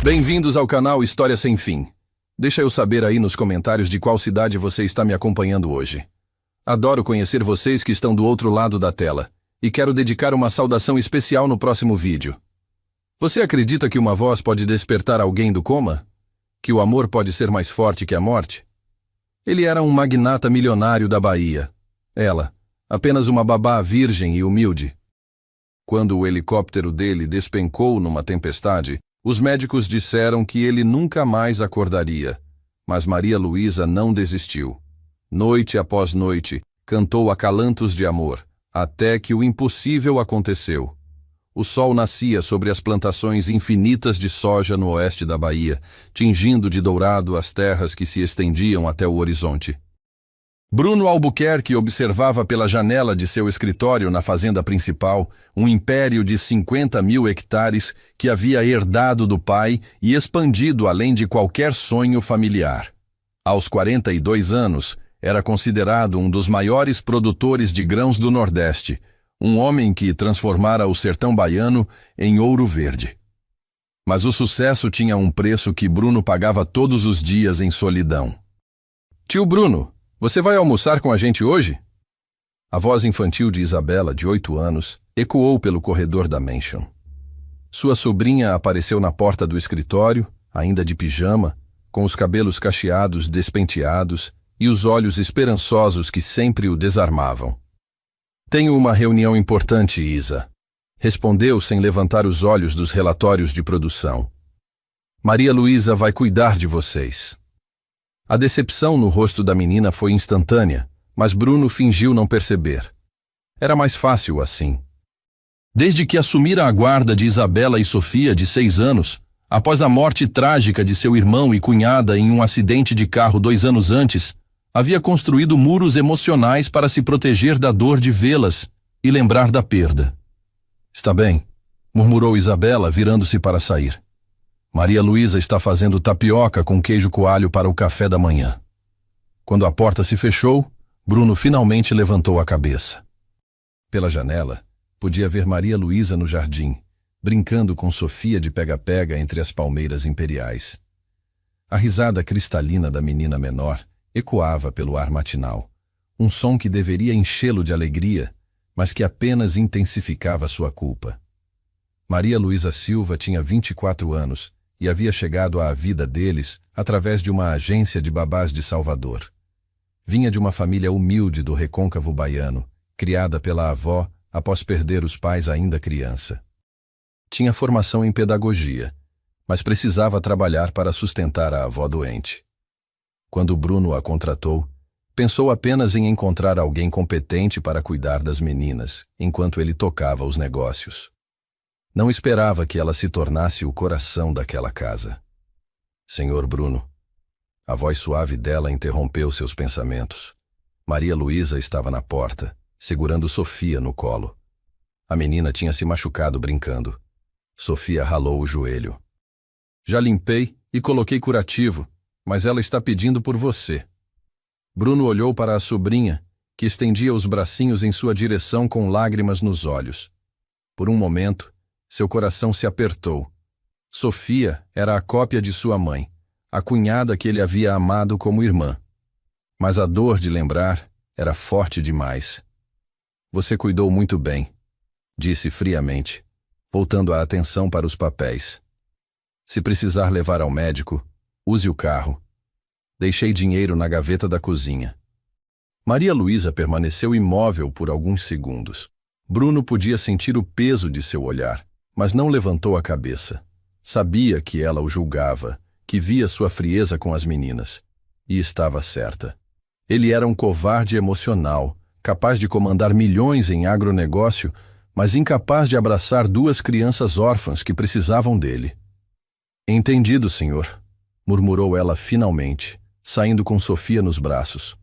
Bem-vindos ao canal História Sem Fim. Deixa eu saber aí nos comentários de qual cidade você está me acompanhando hoje. Adoro conhecer vocês que estão do outro lado da tela, e quero dedicar uma saudação especial no próximo vídeo. Você acredita que uma voz pode despertar alguém do coma? Que o amor pode ser mais forte que a morte? Ele era um magnata milionário da Bahia. Ela, apenas uma babá virgem e humilde. Quando o helicóptero dele despencou numa tempestade, os médicos disseram que ele nunca mais acordaria. Mas Maria Luísa não desistiu. Noite após noite, cantou acalantos de amor, até que o impossível aconteceu. O sol nascia sobre as plantações infinitas de soja no oeste da Bahia, tingindo de dourado as terras que se estendiam até o horizonte. Bruno Albuquerque observava pela janela de seu escritório na fazenda principal um império de 50.000 hectares que havia herdado do pai e expandido além de qualquer sonho familiar. Aos 42 anos, era considerado um dos maiores produtores de grãos do Nordeste, um homem que transformara o sertão baiano em ouro verde. Mas o sucesso tinha um preço que Bruno pagava todos os dias em solidão. Tio Bruno, você vai almoçar com a gente hoje? A voz infantil de Isabela, de 8 anos, ecoou pelo corredor da mansion. Sua sobrinha apareceu na porta do escritório, ainda de pijama, com os cabelos cacheados despenteados e os olhos esperançosos que sempre o desarmavam. Tenho uma reunião importante, Isa, respondeu sem levantar os olhos dos relatórios de produção. Maria Luísa vai cuidar de vocês. A decepção no rosto da menina foi instantânea, mas Bruno fingiu não perceber. Era mais fácil assim. Desde que assumira a guarda de Isabela e Sofia, de 6 anos, após a morte trágica de seu irmão e cunhada em um acidente de carro 2 anos antes, havia construído muros emocionais para se proteger da dor de vê-las e lembrar da perda. Está bem, murmurou Isabela, virando-se para sair. Maria Luísa está fazendo tapioca com queijo coalho para o café da manhã. Quando a porta se fechou, Bruno finalmente levantou a cabeça. Pela janela, podia ver Maria Luísa no jardim, brincando com Sofia de pega-pega entre as palmeiras imperiais. A risada cristalina da menina menor ecoava pelo ar matinal, um som que deveria enchê-lo de alegria, mas que apenas intensificava sua culpa. Maria Luísa Silva tinha 24 anos e havia chegado à vida deles através de uma agência de babás de Salvador. Vinha de uma família humilde do recôncavo baiano, criada pela avó após perder os pais ainda criança. Tinha formação em pedagogia, mas precisava trabalhar para sustentar a avó doente. Quando Bruno a contratou, pensou apenas em encontrar alguém competente para cuidar das meninas, enquanto ele tocava os negócios. Não esperava que ela se tornasse o coração daquela casa. Senhor Bruno. A voz suave dela interrompeu seus pensamentos. Maria Luísa estava na porta, segurando Sofia no colo. A menina tinha se machucado brincando. Sofia ralou o joelho. Já limpei e coloquei curativo, mas ela está pedindo por você. Bruno olhou para a sobrinha, que estendia os bracinhos em sua direção com lágrimas nos olhos. Por um momento, seu coração se apertou. Sofia era a cópia de sua mãe, a cunhada que ele havia amado como irmã. Mas a dor de lembrar era forte demais. Você cuidou muito bem, disse friamente, voltando a atenção para os papéis. Se precisar levar ao médico, use o carro. Deixei dinheiro na gaveta da cozinha. Maria Luísa permaneceu imóvel por alguns segundos. Bruno podia sentir o peso de seu olhar, mas não levantou a cabeça. Sabia que ela o julgava, que via sua frieza com as meninas. E estava certa. Ele era um covarde emocional, capaz de comandar milhões em agronegócio, mas incapaz de abraçar 2 crianças órfãs que precisavam dele. Entendido, senhor, murmurou ela finalmente, saindo com Sofia nos braços.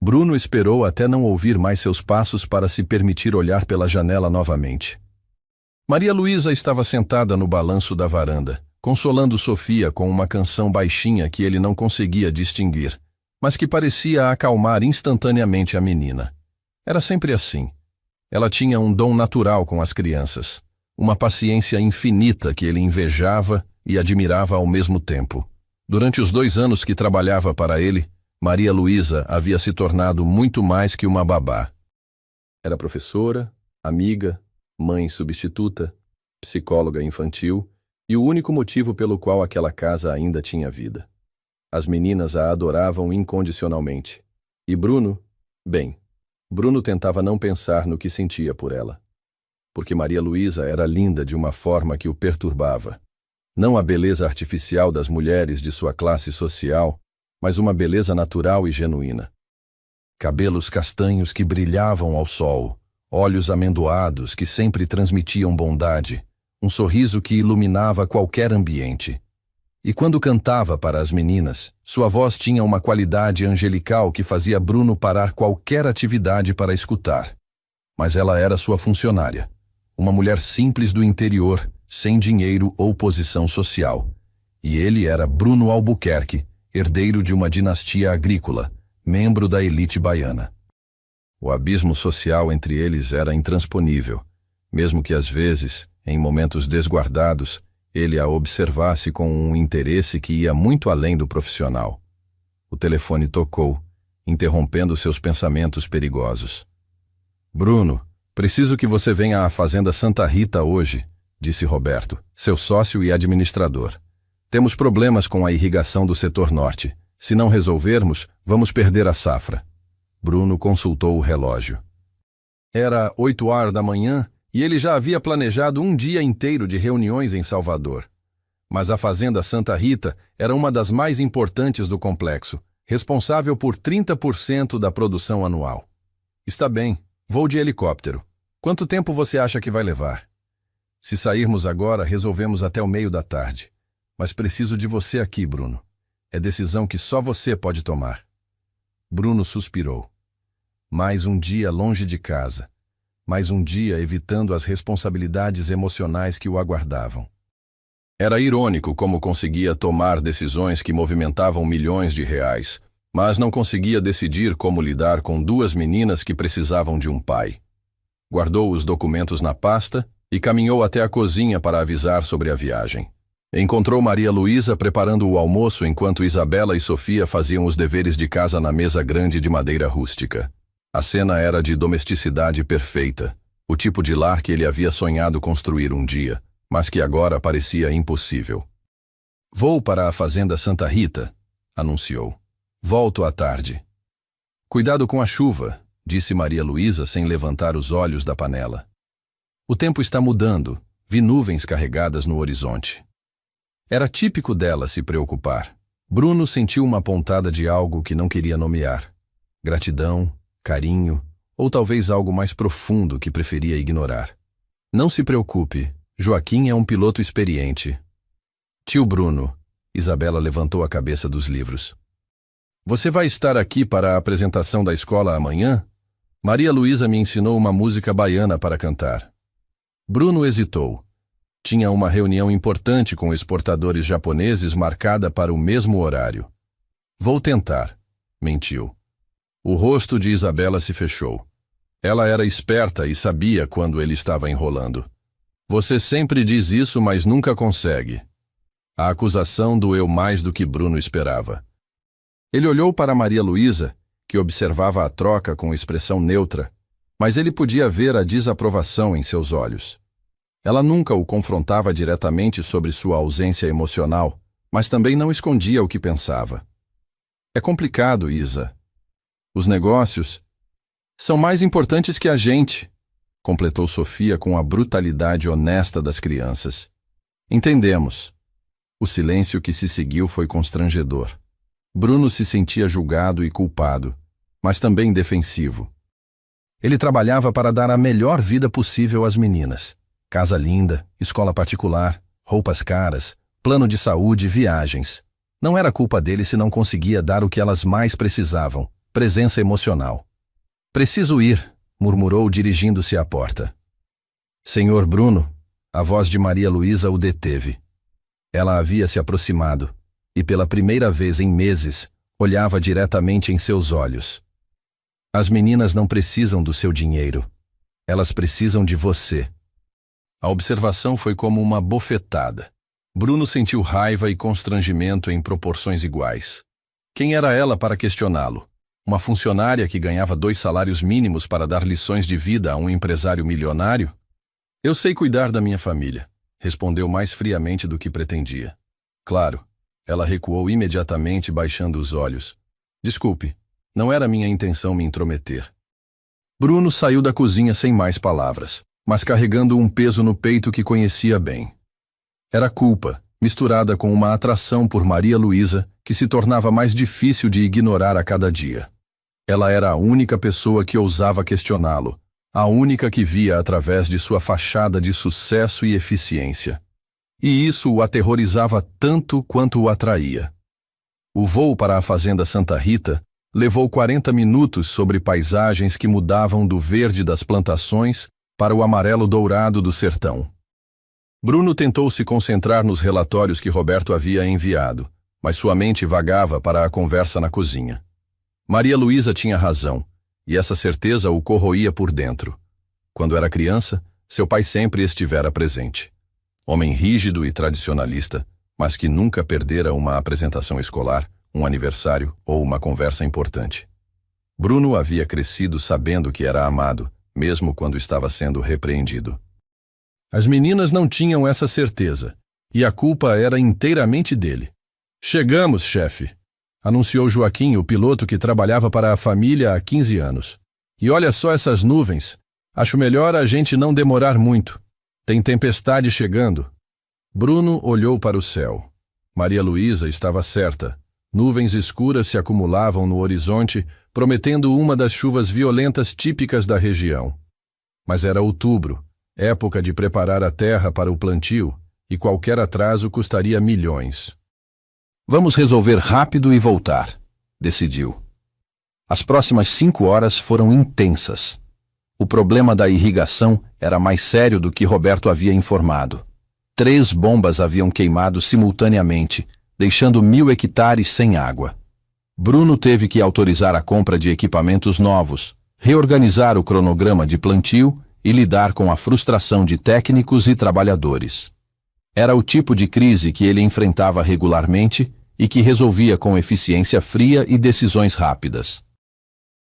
Bruno esperou até não ouvir mais seus passos para se permitir olhar pela janela novamente. Maria Luísa estava sentada no balanço da varanda, consolando Sofia com uma canção baixinha que ele não conseguia distinguir, mas que parecia acalmar instantaneamente a menina. Era sempre assim. Ela tinha um dom natural com as crianças, uma paciência infinita que ele invejava e admirava ao mesmo tempo. Durante os 2 anos que trabalhava para ele, Maria Luísa havia se tornado muito mais que uma babá. Era professora, amiga, mãe substituta, psicóloga infantil e o único motivo pelo qual aquela casa ainda tinha vida. As meninas a adoravam incondicionalmente. E Bruno, Bruno tentava não pensar no que sentia por ela. Porque Maria Luísa era linda de uma forma que o perturbava. Não a beleza artificial das mulheres de sua classe social, mas uma beleza natural e genuína. Cabelos castanhos que brilhavam ao sol, olhos amendoados que sempre transmitiam bondade, um sorriso que iluminava qualquer ambiente. E quando cantava para as meninas, sua voz tinha uma qualidade angelical que fazia Bruno parar qualquer atividade para escutar. Mas ela era sua funcionária, uma mulher simples do interior, sem dinheiro ou posição social. E ele era Bruno Albuquerque, herdeiro de uma dinastia agrícola, membro da elite baiana. O abismo social entre eles era intransponível, mesmo que às vezes, em momentos desguardados, ele a observasse com um interesse que ia muito além do profissional. O telefone tocou, interrompendo seus pensamentos perigosos. "Bruno, preciso que você venha à Fazenda Santa Rita hoje", disse Roberto, seu sócio e administrador. "Temos problemas com a irrigação do setor norte. Se não resolvermos, vamos perder a safra." Bruno consultou o relógio. Era 8h da manhã e ele já havia planejado um dia inteiro de reuniões em Salvador. Mas a Fazenda Santa Rita era uma das mais importantes do complexo, responsável por 30% da produção anual. "Está bem, vou de helicóptero. Quanto tempo você acha que vai levar?" "Se sairmos agora, resolvemos até o meio da tarde. Mas preciso de você aqui, Bruno. É decisão que só você pode tomar." Bruno suspirou. Mais um dia longe de casa. Mais um dia evitando as responsabilidades emocionais que o aguardavam. Era irônico como conseguia tomar decisões que movimentavam milhões de reais, mas não conseguia decidir como lidar com 2 meninas que precisavam de um pai. Guardou os documentos na pasta e caminhou até a cozinha para avisar sobre a viagem. Encontrou Maria Luísa preparando o almoço enquanto Isabela e Sofia faziam os deveres de casa na mesa grande de madeira rústica. A cena era de domesticidade perfeita, o tipo de lar que ele havia sonhado construir um dia, mas que agora parecia impossível. "Vou para a Fazenda Santa Rita", anunciou. "Volto à tarde." "Cuidado com a chuva", disse Maria Luísa sem levantar os olhos da panela. "O tempo está mudando, vi nuvens carregadas no horizonte." Era típico dela se preocupar. Bruno sentiu uma pontada de algo que não queria nomear. Gratidão, carinho, ou talvez algo mais profundo que preferia ignorar. "Não se preocupe, Joaquim é um piloto experiente." "Tio Bruno", Isabela levantou a cabeça dos livros. "Você vai estar aqui para a apresentação da escola amanhã?" "Maria Luísa me ensinou uma música baiana para cantar." Bruno hesitou. Tinha uma reunião importante com exportadores japoneses marcada para o mesmo horário. "Vou tentar", mentiu. O rosto de Isabela se fechou. Ela era esperta e sabia quando ele estava enrolando. "Você sempre diz isso, mas nunca consegue." A acusação doeu mais do que Bruno esperava. Ele olhou para Maria Luísa, que observava a troca com expressão neutra, mas ele podia ver a desaprovação em seus olhos. Ela nunca o confrontava diretamente sobre sua ausência emocional, mas também não escondia o que pensava. "É complicado, Isa. Os negócios são mais importantes que a gente", completou Sofia com a brutalidade honesta das crianças. "Entendemos." O silêncio que se seguiu foi constrangedor. Bruno se sentia julgado e culpado, mas também defensivo. Ele trabalhava para dar a melhor vida possível às meninas. Casa linda, escola particular, roupas caras, plano de saúde, viagens. Não era culpa dele se não conseguia dar o que elas mais precisavam, presença emocional. "Preciso ir", murmurou dirigindo-se à porta. "Senhor Bruno", a voz de Maria Luísa o deteve. Ela havia se aproximado e pela primeira vez em meses olhava diretamente em seus olhos. "As meninas não precisam do seu dinheiro. Elas precisam de você." A observação foi como uma bofetada. Bruno sentiu raiva e constrangimento em proporções iguais. Quem era ela para questioná-lo? Uma funcionária que ganhava 2 salários mínimos para dar lições de vida a um empresário milionário? Eu sei cuidar da minha família, respondeu mais friamente do que pretendia. Claro, ela recuou imediatamente, baixando os olhos. Desculpe, não era minha intenção me intrometer. Bruno saiu da cozinha sem mais palavras, mas carregando um peso no peito que conhecia bem. Era culpa, misturada com uma atração por Maria Luísa, que se tornava mais difícil de ignorar a cada dia. Ela era a única pessoa que ousava questioná-lo, a única que via através de sua fachada de sucesso e eficiência. E isso o aterrorizava tanto quanto o atraía. O voo para a fazenda Santa Rita levou 40 minutos sobre paisagens que mudavam do verde das plantações para o amarelo dourado do sertão. Bruno tentou se concentrar nos relatórios que Roberto havia enviado, mas sua mente vagava para a conversa na cozinha. Maria Luísa tinha razão, e essa certeza o corroía por dentro. Quando era criança, seu pai sempre estivera presente. Homem rígido e tradicionalista, mas que nunca perdera uma apresentação escolar, um aniversário ou uma conversa importante. Bruno havia crescido sabendo que era amado, mesmo quando estava sendo repreendido. As meninas não tinham essa certeza, e a culpa era inteiramente dele. Chegamos, chefe, anunciou Joaquim, o piloto que trabalhava para a família há 15 anos. E olha só essas nuvens. Acho melhor a gente não demorar muito. Tem tempestade chegando. Bruno olhou para o céu. Maria Luísa estava certa. Nuvens escuras se acumulavam no horizonte, prometendo uma das chuvas violentas típicas da região. Mas era outubro, época de preparar a terra para o plantio, e qualquer atraso custaria milhões. Vamos resolver rápido e voltar, decidiu. As próximas 5 horas foram intensas. O problema da irrigação era mais sério do que Roberto havia informado. 3 bombas haviam queimado simultaneamente, deixando 1000 hectares sem água. Bruno teve que autorizar a compra de equipamentos novos, reorganizar o cronograma de plantio e lidar com a frustração de técnicos e trabalhadores. Era o tipo de crise que ele enfrentava regularmente e que resolvia com eficiência fria e decisões rápidas.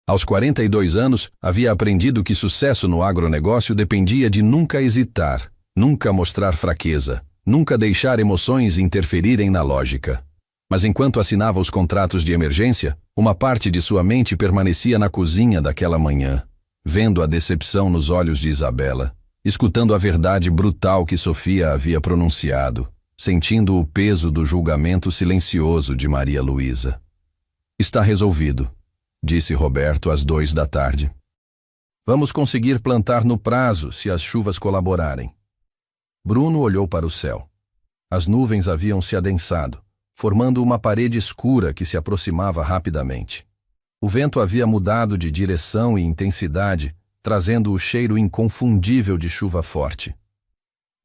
Aos 42 anos, havia aprendido que sucesso no agronegócio dependia de nunca hesitar, nunca mostrar fraqueza, nunca deixar emoções interferirem na lógica. Mas enquanto assinava os contratos de emergência, uma parte de sua mente permanecia na cozinha daquela manhã, vendo a decepção nos olhos de Isabela, escutando a verdade brutal que Sofia havia pronunciado, sentindo o peso do julgamento silencioso de Maria Luísa. Está resolvido, disse Roberto às 2 da tarde. Vamos conseguir plantar no prazo se as chuvas colaborarem. Bruno olhou para o céu. As nuvens haviam se adensado, formando uma parede escura que se aproximava rapidamente. O vento havia mudado de direção e intensidade, trazendo o cheiro inconfundível de chuva forte.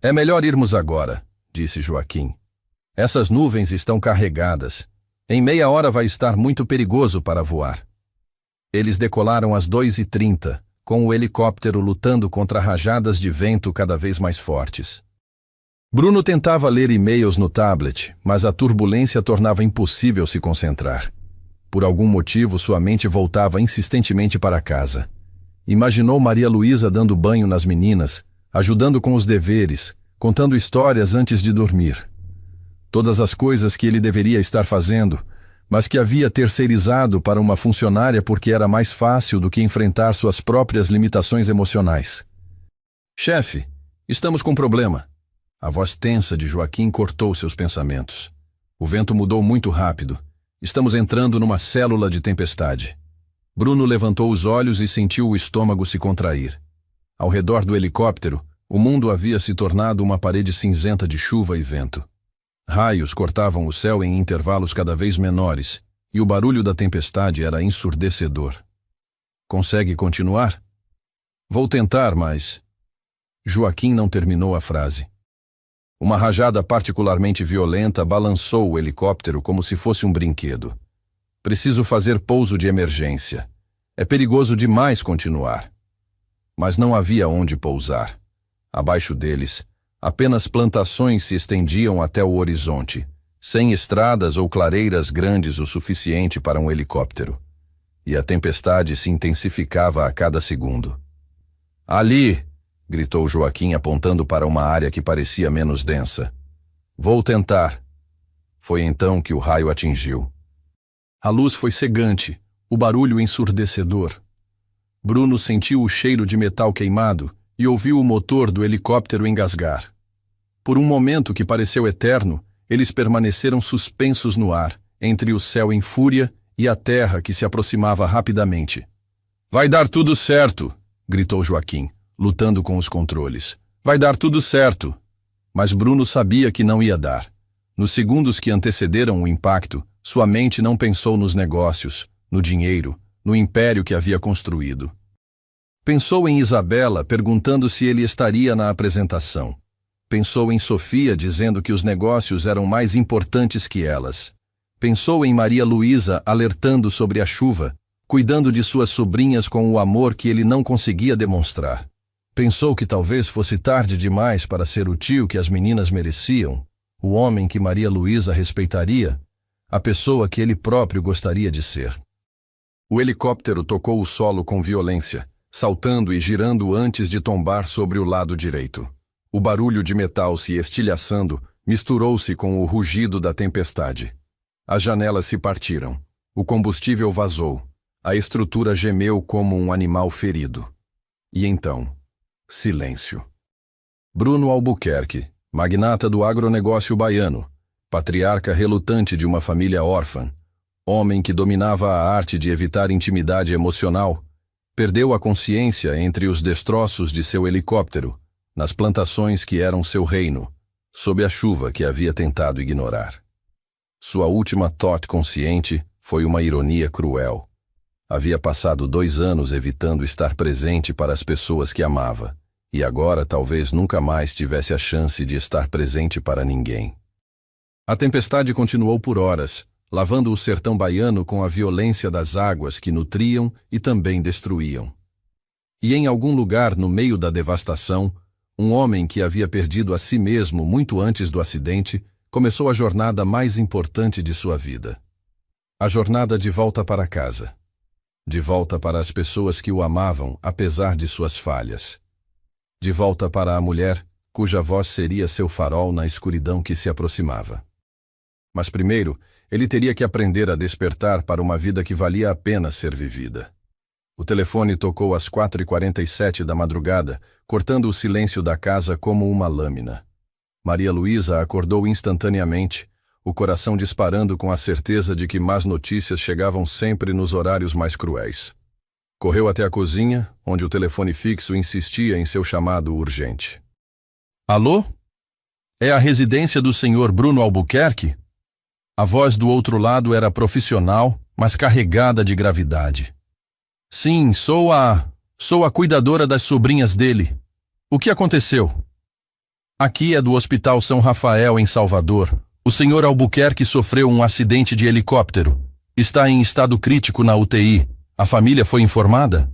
É melhor irmos agora, disse Joaquim. Essas nuvens estão carregadas. Em meia hora vai estar muito perigoso para voar. Eles decolaram às 2h30, com o helicóptero lutando contra rajadas de vento cada vez mais fortes. Bruno tentava ler e-mails no tablet, mas a turbulência tornava impossível se concentrar. Por algum motivo, sua mente voltava insistentemente para casa. Imaginou Maria Luísa dando banho nas meninas, ajudando com os deveres, contando histórias antes de dormir. Todas as coisas que ele deveria estar fazendo, mas que havia terceirizado para uma funcionária porque era mais fácil do que enfrentar suas próprias limitações emocionais. Chefe, estamos com problema. A voz tensa de Joaquim cortou seus pensamentos. O vento mudou muito rápido. Estamos entrando numa célula de tempestade. Bruno levantou os olhos e sentiu o estômago se contrair. Ao redor do helicóptero, o mundo havia se tornado uma parede cinzenta de chuva e vento. Raios cortavam o céu em intervalos cada vez menores, e o barulho da tempestade era ensurdecedor. Consegue continuar? Vou tentar, mas... Joaquim não terminou a frase. Uma rajada particularmente violenta balançou o helicóptero como se fosse um brinquedo. Preciso fazer pouso de emergência. É perigoso demais continuar. Mas não havia onde pousar. Abaixo deles, Apenas plantações se estendiam até o horizonte, sem estradas ou clareiras grandes o suficiente para um helicóptero. E a tempestade se intensificava a cada segundo. Ali! Gritou Joaquim apontando para uma área que parecia menos densa. Vou tentar. Foi então que o raio atingiu. A luz foi cegante, o barulho ensurdecedor. Bruno sentiu o cheiro de metal queimado e ouviu o motor do helicóptero engasgar. Por um momento que pareceu eterno, eles permaneceram suspensos no ar, entre o céu em fúria e a terra que se aproximava rapidamente. Vai dar tudo certo! Gritou Joaquim, lutando com os controles. Vai dar tudo certo! Mas Bruno sabia que não ia dar. Nos segundos que antecederam o impacto, sua mente não pensou nos negócios, no dinheiro, no império que havia construído. Pensou em Isabela perguntando se ele estaria na apresentação. Pensou em Sofia dizendo que os negócios eram mais importantes que elas. Pensou em Maria Luísa alertando sobre a chuva, cuidando de suas sobrinhas com o amor que ele não conseguia demonstrar. Pensou que talvez fosse tarde demais para ser o tio que as meninas mereciam, o homem que Maria Luísa respeitaria, a pessoa que ele próprio gostaria de ser. O helicóptero tocou o solo com violência, saltando e girando antes de tombar sobre o lado direito. O barulho de metal se estilhaçando misturou-se com o rugido da tempestade. As janelas se partiram. O combustível vazou. A estrutura gemeu como um animal ferido. E então, silêncio. Bruno Albuquerque, magnata do agronegócio baiano, patriarca relutante de uma família órfã, homem que dominava a arte de evitar intimidade emocional, perdeu a consciência entre os destroços de seu helicóptero, nas plantações que eram seu reino, sob a chuva que havia tentado ignorar. Sua última thought consciente foi uma ironia cruel. Havia passado 2 anos evitando estar presente para as pessoas que amava, e agora talvez nunca mais tivesse a chance de estar presente para ninguém. A tempestade continuou por horas, lavando o sertão baiano com a violência das águas que nutriam e também destruíam. E em algum lugar no meio da devastação, um homem que havia perdido a si mesmo muito antes do acidente começou a jornada mais importante de sua vida. A jornada de volta para casa. De volta para as pessoas que o amavam apesar de suas falhas. De volta para a mulher cuja voz seria seu farol na escuridão que se aproximava. Mas primeiro, ele teria que aprender a despertar para uma vida que valia a pena ser vivida. O telefone tocou às 4h47 da madrugada, cortando o silêncio da casa como uma lâmina. Maria Luísa acordou instantaneamente, o coração disparando com a certeza de que más notícias chegavam sempre nos horários mais cruéis. Correu até a cozinha, onde o telefone fixo insistia em seu chamado urgente. Alô? É a residência do senhor Bruno Albuquerque? A voz do outro lado era profissional, mas carregada de gravidade. Sim, sou a cuidadora das sobrinhas dele. O que aconteceu? Aqui é do Hospital São Rafael, em Salvador. O senhor Albuquerque sofreu um acidente de helicóptero. Está em estado crítico na UTI. A família foi informada?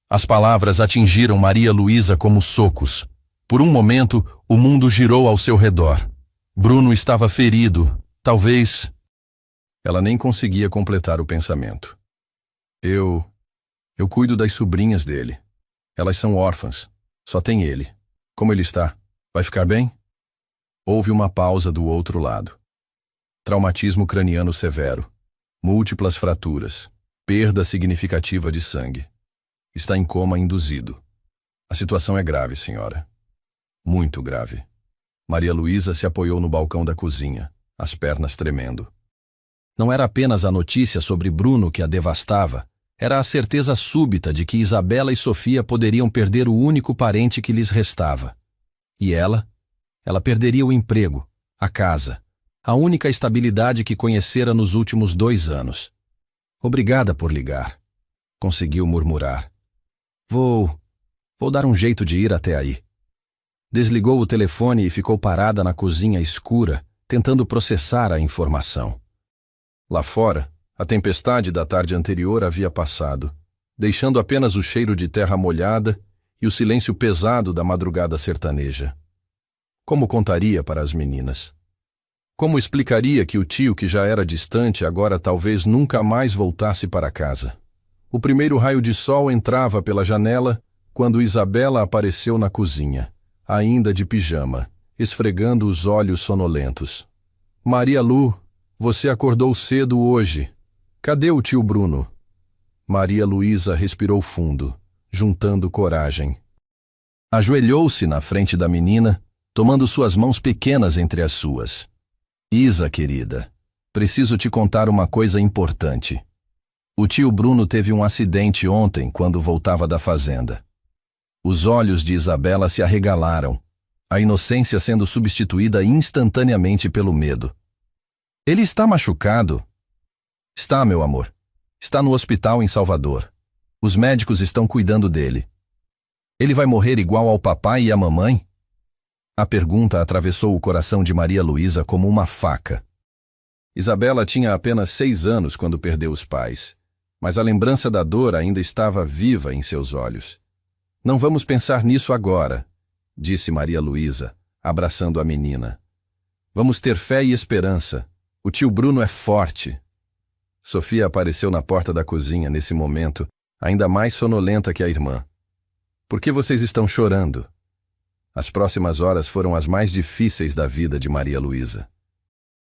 As palavras atingiram Maria Luísa como socos. Por um momento, o mundo girou ao seu redor. Bruno estava ferido. Talvez... Ela nem conseguia completar o pensamento. Eu cuido das sobrinhas dele. Elas são órfãs. Só tem ele. Como ele está? Vai ficar bem? Houve uma pausa do outro lado. Traumatismo craniano severo. Múltiplas fraturas. Perda significativa de sangue. Está em coma induzido. A situação é grave, senhora. Muito grave. Maria Luísa se apoiou no balcão da cozinha, as pernas tremendo. Não era apenas a notícia sobre Bruno que a devastava, era a certeza súbita de que Isabela e Sofia poderiam perder o único parente que lhes restava. E ela perderia o emprego, a casa, a única estabilidade que conhecera nos últimos 2 anos. Obrigada por ligar, conseguiu murmurar. Vou dar um jeito de ir até aí. Desligou o telefone e ficou parada na cozinha escura, tentando processar a informação. Lá fora, a tempestade da tarde anterior havia passado, deixando apenas o cheiro de terra molhada e o silêncio pesado da madrugada sertaneja. Como contaria para as meninas? Como explicaria que o tio, que já era distante, agora talvez nunca mais voltasse para casa? O primeiro raio de sol entrava pela janela quando Isabela apareceu na cozinha, ainda de pijama, esfregando os olhos sonolentos. Maria Lu, você acordou cedo hoje. Cadê o tio Bruno? Maria Luísa respirou fundo, juntando coragem. Ajoelhou-se na frente da menina, tomando suas mãos pequenas entre as suas. Isa, querida, preciso te contar uma coisa importante. O tio Bruno teve um acidente ontem quando voltava da fazenda. Os olhos de Isabela se arregalaram, a inocência sendo substituída instantaneamente pelo medo. Ele está machucado? Está, meu amor. Está no hospital em Salvador. Os médicos estão cuidando dele. Ele vai morrer igual ao papai e à mamãe? A pergunta atravessou o coração de Maria Luísa como uma faca. Isabela tinha apenas 6 anos quando perdeu os pais, mas a lembrança da dor ainda estava viva em seus olhos. Não vamos pensar nisso agora, disse Maria Luísa, abraçando a menina. Vamos ter fé e esperança. O tio Bruno é forte. Sofia apareceu na porta da cozinha nesse momento, ainda mais sonolenta que a irmã. Por que vocês estão chorando? As próximas horas foram as mais difíceis da vida de Maria Luísa.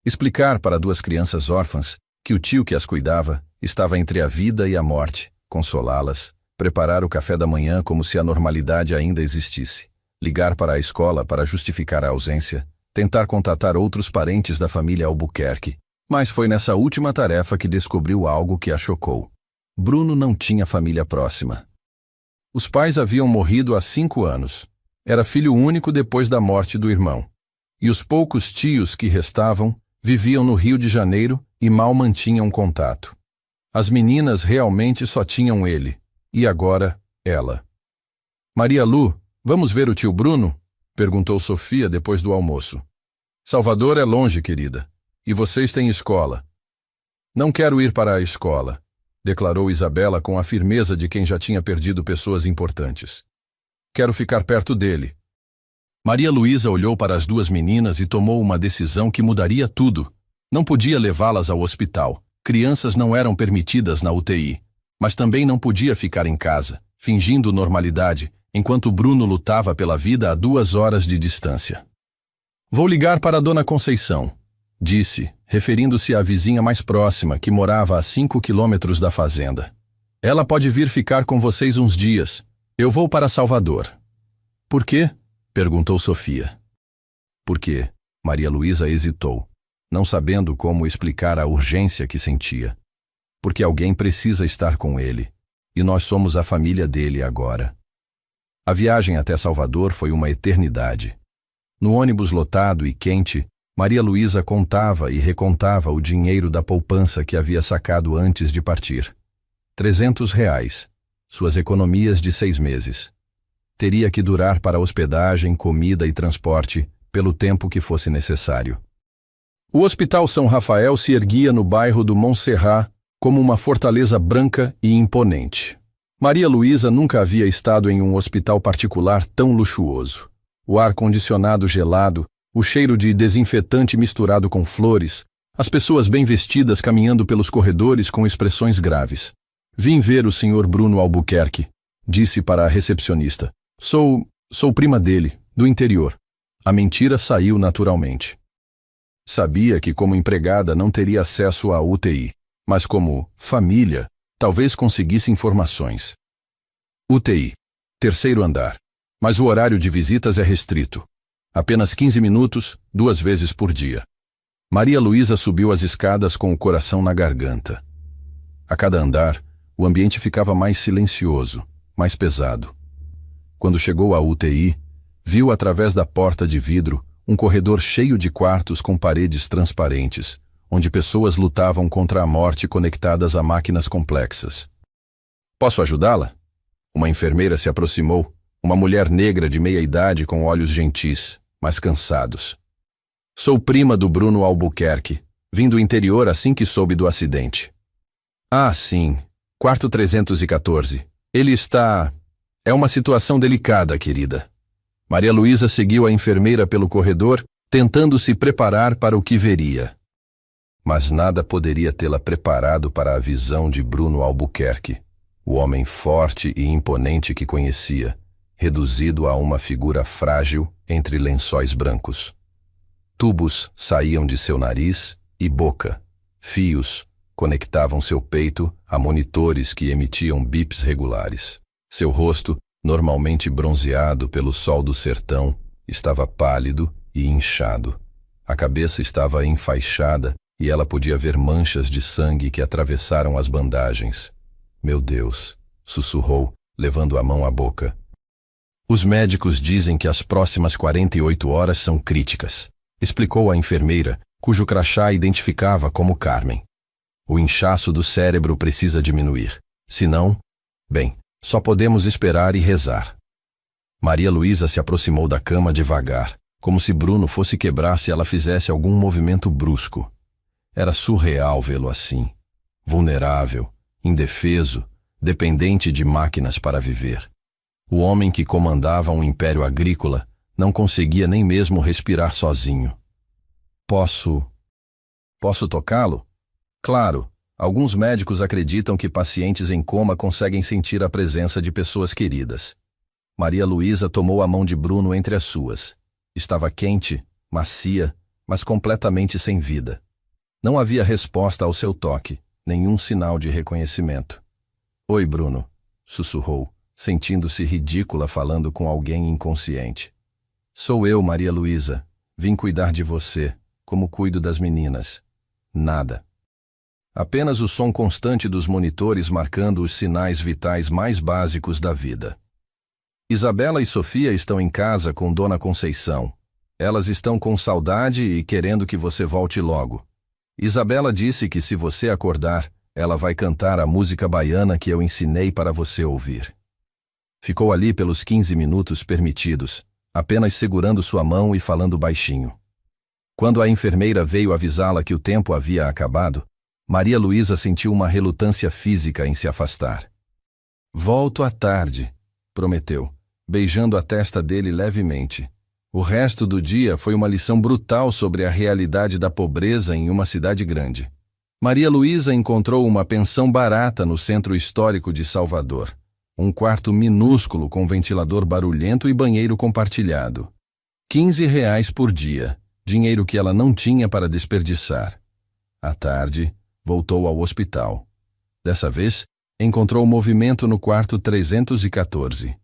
Explicar para 2 crianças órfãs que o tio que as cuidava estava entre a vida e a morte, consolá-las, preparar o café da manhã como se a normalidade ainda existisse, ligar para a escola para justificar a ausência, tentar contatar outros parentes da família Albuquerque. Mas foi nessa última tarefa que descobriu algo que a chocou. Bruno não tinha família próxima. Os pais haviam morrido há 5 anos. Era filho único depois da morte do irmão. E os poucos tios que restavam viviam no Rio de Janeiro e mal mantinham contato. As meninas realmente só tinham ele, e agora ela. Maria Lu, vamos ver o tio Bruno? Perguntou Sofia depois do almoço. Salvador é longe, querida, e vocês têm escola. Não quero ir para a escola, declarou Isabela com a firmeza de quem já tinha perdido pessoas importantes. Quero ficar perto dele. Maria Luísa olhou para as 2 meninas e tomou uma decisão que mudaria tudo. Não podia levá-las ao hospital. Crianças não eram permitidas na UTI. Mas também não podia ficar em casa, fingindo normalidade, enquanto Bruno lutava pela vida a 2 horas de distância. Vou ligar para a Dona Conceição, disse, referindo-se à vizinha mais próxima, que morava a 5 quilômetros da fazenda. Ela pode vir ficar com vocês uns dias. Eu vou para Salvador. Por quê? Perguntou Sofia. Por quê? Maria Luísa hesitou, não sabendo como explicar a urgência que sentia. Porque alguém precisa estar com ele, e nós somos a família dele agora. A viagem até Salvador foi uma eternidade. No ônibus lotado e quente, Maria Luísa contava e recontava o dinheiro da poupança que havia sacado antes de partir. R$300, suas economias de 6 meses. Teria que durar para hospedagem, comida e transporte, pelo tempo que fosse necessário. O Hospital São Rafael se erguia no bairro do Montserrat como uma fortaleza branca e imponente. Maria Luísa nunca havia estado em um hospital particular tão luxuoso. O ar-condicionado gelado, o cheiro de desinfetante misturado com flores, as pessoas bem vestidas caminhando pelos corredores com expressões graves. Vim ver o Sr. Bruno Albuquerque, disse para a recepcionista. Sou prima dele, do interior. A mentira saiu naturalmente. Sabia que como empregada não teria acesso à UTI, mas como família, talvez conseguisse informações. UTI, 3º andar, mas o horário de visitas é restrito. Apenas 15 minutos, 2 vezes por dia. Maria Luísa subiu as escadas com o coração na garganta. A cada andar, o ambiente ficava mais silencioso, mais pesado. Quando chegou à UTI, viu através da porta de vidro um corredor cheio de quartos com paredes transparentes, onde pessoas lutavam contra a morte conectadas a máquinas complexas. Posso ajudá-la? Uma enfermeira se aproximou, uma mulher negra de meia idade com olhos gentis, mas cansados. Sou prima do Bruno Albuquerque, vim do interior assim que soube do acidente. Ah, sim, quarto 314. Ele está... É uma situação delicada, querida. Maria Luísa seguiu a enfermeira pelo corredor, tentando se preparar para o que veria. Mas nada poderia tê-la preparado para a visão de Bruno Albuquerque, o homem forte e imponente que conhecia, reduzido a uma figura frágil entre lençóis brancos. Tubos saíam de seu nariz e boca, fios conectavam seu peito a monitores que emitiam bips regulares. Seu rosto, normalmente bronzeado pelo sol do sertão, estava pálido e inchado. A cabeça estava enfaixada e ela podia ver manchas de sangue que atravessaram as bandagens. Meu Deus, sussurrou, levando a mão à boca. Os médicos dizem que as próximas 48 horas são críticas, explicou a enfermeira, cujo crachá identificava como Carmen. O inchaço do cérebro precisa diminuir. Senão, bem, só podemos esperar e rezar. Maria Luísa se aproximou da cama devagar, como se Bruno fosse quebrar se ela fizesse algum movimento brusco. Era surreal vê-lo assim, vulnerável, indefeso, dependente de máquinas para viver. O homem que comandava um império agrícola não conseguia nem mesmo respirar sozinho. Posso tocá-lo? Claro, alguns médicos acreditam que pacientes em coma conseguem sentir a presença de pessoas queridas. Maria Luísa tomou a mão de Bruno entre as suas. Estava quente, macia, mas completamente sem vida. Não havia resposta ao seu toque, nenhum sinal de reconhecimento. Oi, Bruno, sussurrou, sentindo-se ridícula falando com alguém inconsciente. Sou eu, Maria Luísa. Vim cuidar de você, como cuido das meninas. Nada. Apenas o som constante dos monitores marcando os sinais vitais mais básicos da vida. Isabela e Sofia estão em casa com Dona Conceição. Elas estão com saudade e querendo que você volte logo. Isabela disse que se você acordar, ela vai cantar a música baiana que eu ensinei para você ouvir. Ficou ali pelos 15 minutos permitidos, apenas segurando sua mão e falando baixinho. Quando a enfermeira veio avisá-la que o tempo havia acabado, Maria Luísa sentiu uma relutância física em se afastar. Volto à tarde, prometeu, beijando a testa dele levemente. O resto do dia foi uma lição brutal sobre a realidade da pobreza em uma cidade grande. Maria Luísa encontrou uma pensão barata no centro histórico de Salvador. Um quarto minúsculo com ventilador barulhento e banheiro compartilhado. R$ 15 por dia, dinheiro que ela não tinha para desperdiçar. À tarde, voltou ao hospital. Dessa vez, encontrou movimento no quarto 314.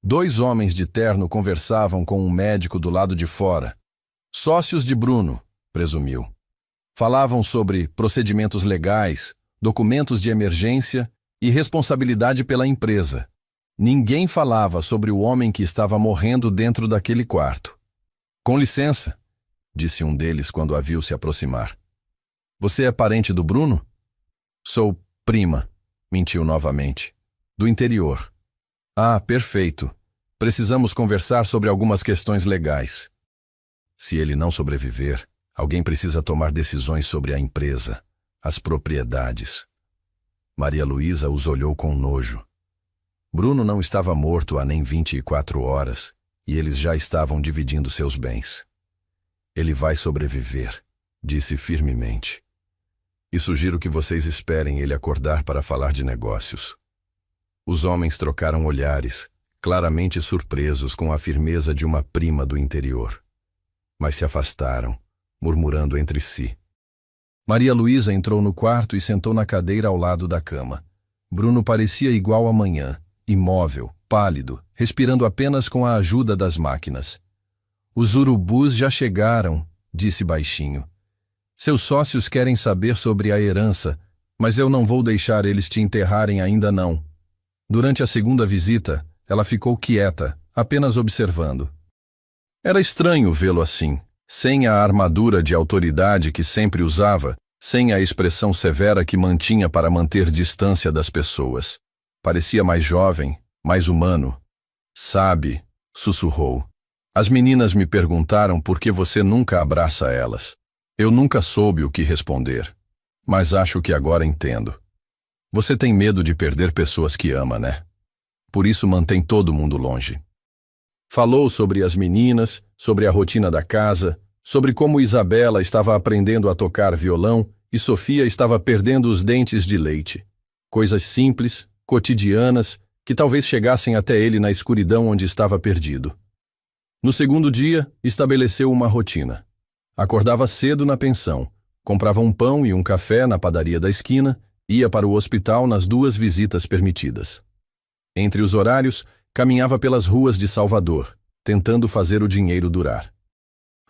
2 homens de terno conversavam com um médico do lado de fora. Sócios de Bruno, presumiu. Falavam sobre procedimentos legais, documentos de emergência e responsabilidade pela empresa. Ninguém falava sobre o homem que estava morrendo dentro daquele quarto. Com licença, disse um deles quando a viu se aproximar. Você é parente do Bruno? Sou prima, mentiu novamente. Do interior. Ah, perfeito. Precisamos conversar sobre algumas questões legais. Se ele não sobreviver, alguém precisa tomar decisões sobre a empresa, as propriedades. Maria Luísa os olhou com nojo. Bruno não estava morto há nem 24 horas e eles já estavam dividindo seus bens. Ele vai sobreviver, disse firmemente. E sugiro que vocês esperem ele acordar para falar de negócios. Os homens trocaram olhares, claramente surpresos com a firmeza de uma prima do interior. Mas se afastaram, murmurando entre si. Maria Luísa entrou no quarto e sentou na cadeira ao lado da cama. Bruno parecia igual a manhã, imóvel, pálido, respirando apenas com a ajuda das máquinas. Os urubus já chegaram, disse baixinho. Seus sócios querem saber sobre a herança, mas eu não vou deixar eles te enterrarem ainda não. Durante a segunda visita, ela ficou quieta, apenas observando. Era estranho vê-lo assim, sem a armadura de autoridade que sempre usava, sem a expressão severa que mantinha para manter distância das pessoas. Parecia mais jovem, mais humano. Sabe, sussurrou. As meninas me perguntaram por que você nunca abraça elas. Eu nunca soube o que responder, mas acho que agora entendo. Você tem medo de perder pessoas que ama, né? Por isso mantém todo mundo longe. Falou sobre as meninas, sobre a rotina da casa, sobre como Isabela estava aprendendo a tocar violão e Sofia estava perdendo os dentes de leite. Coisas simples, cotidianas, que talvez chegassem até ele na escuridão onde estava perdido. No segundo dia, estabeleceu uma rotina. Acordava cedo na pensão, comprava um pão e um café na padaria da esquina, ia para o hospital nas 2 visitas permitidas. Entre os horários, caminhava pelas ruas de Salvador, tentando fazer o dinheiro durar.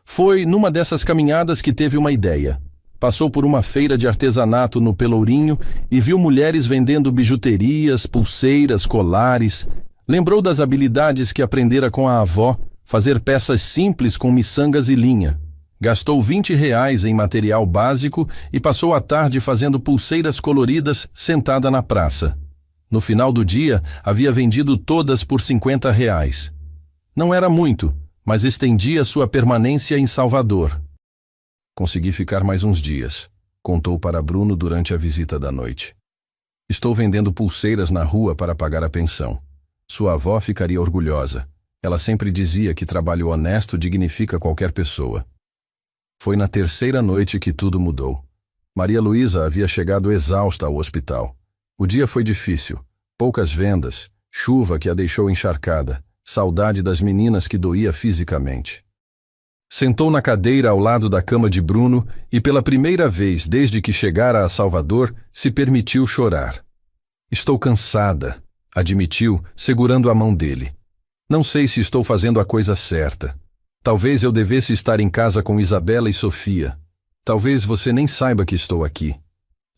Foi numa dessas caminhadas que teve uma ideia. Passou por uma feira de artesanato no Pelourinho e viu mulheres vendendo bijuterias, pulseiras, colares. Lembrou das habilidades que aprendera com a avó, fazer peças simples com miçangas e linha. Gastou R$ 20 em material básico e passou a tarde fazendo pulseiras coloridas sentada na praça. No final do dia, havia vendido todas por R$ 50. Não era muito, mas estendia sua permanência em Salvador. Consegui ficar mais uns dias, contou para Bruno durante a visita da noite. Estou vendendo pulseiras na rua para pagar a pensão. Sua avó ficaria orgulhosa. Ela sempre dizia que trabalho honesto dignifica qualquer pessoa. Foi na 3ª noite que tudo mudou. Maria Luísa havia chegado exausta ao hospital. O dia foi difícil. Poucas vendas, chuva que a deixou encharcada, saudade das meninas que doía fisicamente. Sentou na cadeira ao lado da cama de Bruno e pela primeira vez desde que chegara a Salvador, se permitiu chorar. Estou cansada, admitiu, segurando a mão dele. Não sei se estou fazendo a coisa certa. Talvez eu devesse estar em casa com Isabela e Sofia. Talvez você nem saiba que estou aqui.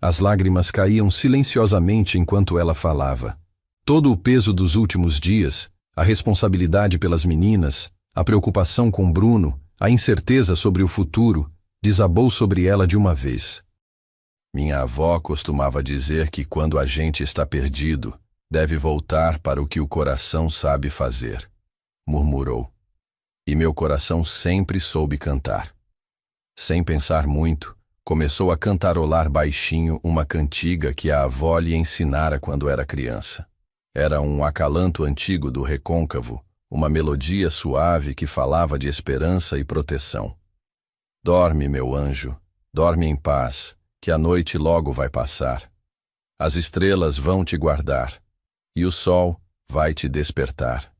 As lágrimas caíam silenciosamente enquanto ela falava. Todo o peso dos últimos dias, a responsabilidade pelas meninas, a preocupação com Bruno, a incerteza sobre o futuro, desabou sobre ela de uma vez. Minha avó costumava dizer que quando a gente está perdido, deve voltar para o que o coração sabe fazer, murmurou. E meu coração sempre soube cantar. Sem pensar muito, começou a cantarolar baixinho uma cantiga que a avó lhe ensinara quando era criança. Era um acalanto antigo do recôncavo, uma melodia suave que falava de esperança e proteção. Dorme, meu anjo, dorme em paz, que a noite logo vai passar. As estrelas vão te guardar, e o sol vai te despertar.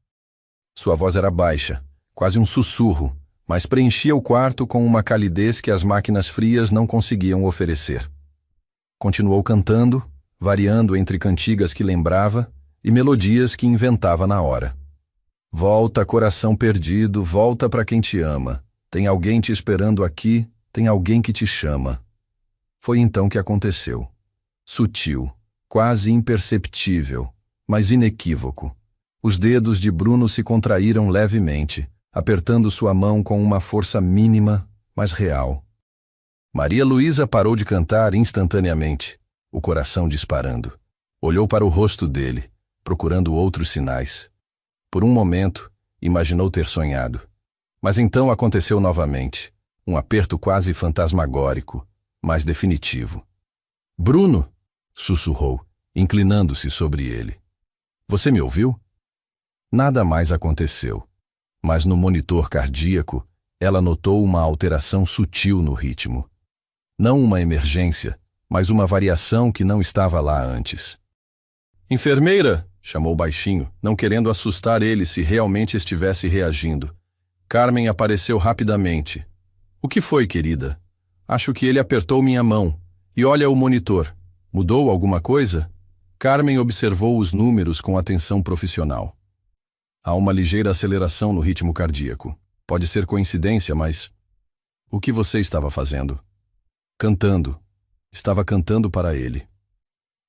Sua voz era baixa, quase um sussurro, mas preenchia o quarto com uma calidez que as máquinas frias não conseguiam oferecer. Continuou cantando, variando entre cantigas que lembrava e melodias que inventava na hora. Volta, coração perdido, volta para quem te ama. Tem alguém te esperando aqui, tem alguém que te chama. Foi então que aconteceu. Sutil, quase imperceptível, mas inequívoco. Os dedos de Bruno se contraíram levemente, apertando sua mão com uma força mínima, mas real. Maria Luísa parou de cantar instantaneamente, o coração disparando. Olhou para o rosto dele, procurando outros sinais. Por um momento, imaginou ter sonhado. Mas então aconteceu novamente, um aperto quase fantasmagórico, mas definitivo. Bruno, sussurrou, inclinando-se sobre ele. Você me ouviu? Nada mais aconteceu, mas no monitor cardíaco, ela notou uma alteração sutil no ritmo. Não uma emergência, mas uma variação que não estava lá antes. Enfermeira! Chamou baixinho, não querendo assustar ele se realmente estivesse reagindo. Carmen apareceu rapidamente. O que foi, querida? Acho que ele apertou minha mão. E olha o monitor. Mudou alguma coisa? Carmen observou os números com atenção profissional. Há uma ligeira aceleração no ritmo cardíaco. Pode ser coincidência, mas... O que você estava fazendo? Cantando. Estava cantando para ele.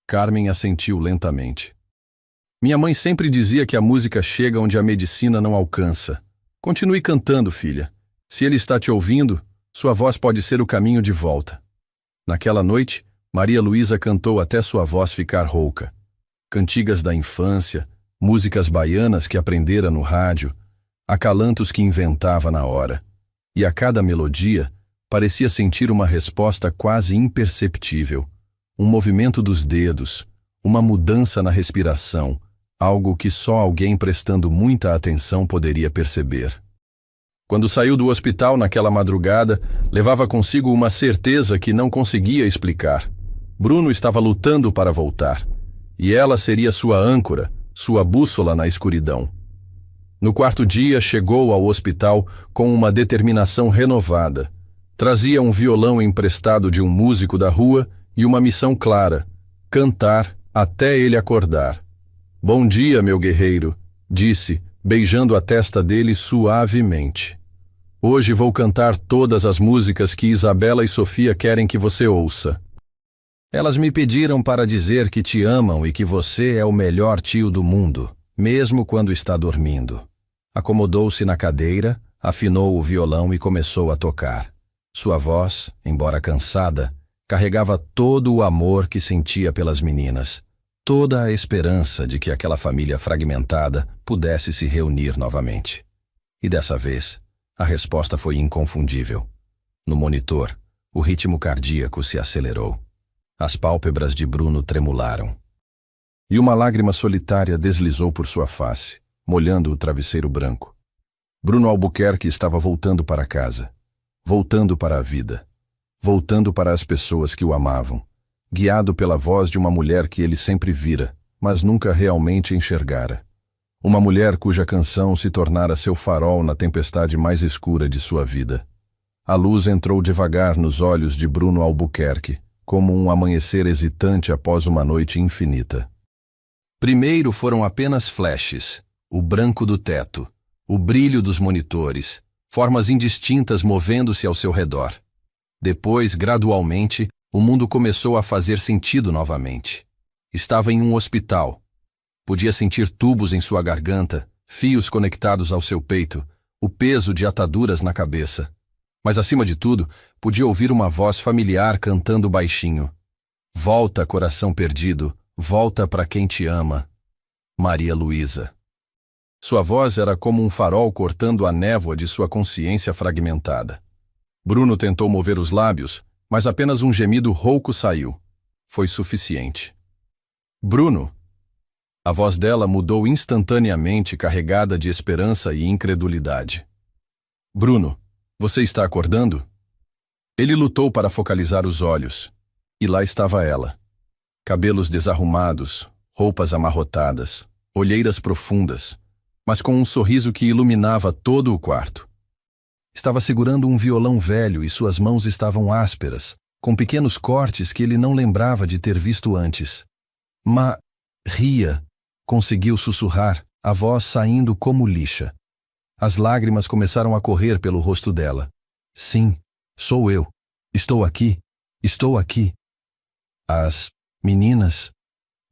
Carmen assentiu lentamente. Minha mãe sempre dizia que a música chega onde a medicina não alcança. Continue cantando, filha. Se ele está te ouvindo, sua voz pode ser o caminho de volta. Naquela noite, Maria Luísa cantou até sua voz ficar rouca. Cantigas da infância, músicas baianas que aprendera no rádio, acalantos que inventava na hora. E a cada melodia, parecia sentir uma resposta quase imperceptível. Um movimento dos dedos, uma mudança na respiração, algo que só alguém prestando muita atenção poderia perceber. Quando saiu do hospital naquela madrugada, levava consigo uma certeza que não conseguia explicar. Bruno estava lutando para voltar, e ela seria sua âncora, sua bússola na escuridão. No quarto dia, chegou ao hospital com uma determinação renovada. Trazia um violão emprestado de um músico da rua e uma missão clara: cantar até ele acordar. "Bom dia, meu guerreiro", disse, beijando a testa dele suavemente. "Hoje vou cantar todas as músicas que Isabela e Sofia querem que você ouça. Elas me pediram para dizer que te amam e que você é o melhor tio do mundo, mesmo quando está dormindo." Acomodou-se na cadeira, afinou o violão e começou a tocar. Sua voz, embora cansada, carregava todo o amor que sentia pelas meninas, toda a esperança de que aquela família fragmentada pudesse se reunir novamente. E dessa vez, a resposta foi inconfundível. No monitor, o ritmo cardíaco se acelerou. As pálpebras de Bruno tremularam. E uma lágrima solitária deslizou por sua face, molhando o travesseiro branco. Bruno Albuquerque estava voltando para casa, voltando para a vida, voltando para as pessoas que o amavam, guiado pela voz de uma mulher que ele sempre vira, mas nunca realmente enxergara. Uma mulher cuja canção se tornara seu farol na tempestade mais escura de sua vida. A luz entrou devagar nos olhos de Bruno Albuquerque, como um amanhecer hesitante após uma noite infinita. Primeiro foram apenas flashes, o branco do teto, o brilho dos monitores, formas indistintas movendo-se ao seu redor. Depois, gradualmente, o mundo começou a fazer sentido novamente. Estava em um hospital. Podia sentir tubos em sua garganta, fios conectados ao seu peito, o peso de ataduras na cabeça. Mas, acima de tudo, podia ouvir uma voz familiar cantando baixinho: "Volta, coração perdido, volta para quem te ama. Maria Luísa." Sua voz era como um farol cortando a névoa de sua consciência fragmentada. Bruno tentou mover os lábios, mas apenas um gemido rouco saiu. Foi suficiente. "Bruno!" A voz dela mudou instantaneamente, carregada de esperança e incredulidade. "Bruno, você está acordando?" Ele lutou para focalizar os olhos, e lá estava ela. Cabelos desarrumados, roupas amarrotadas, olheiras profundas, mas com um sorriso que iluminava todo o quarto. Estava segurando um violão velho e suas mãos estavam ásperas, com pequenos cortes que ele não lembrava de ter visto antes. "Ria", conseguiu sussurrar, a voz saindo como lixa. As lágrimas começaram a correr pelo rosto dela. "Sim, sou eu. Estou aqui. Estou aqui. As meninas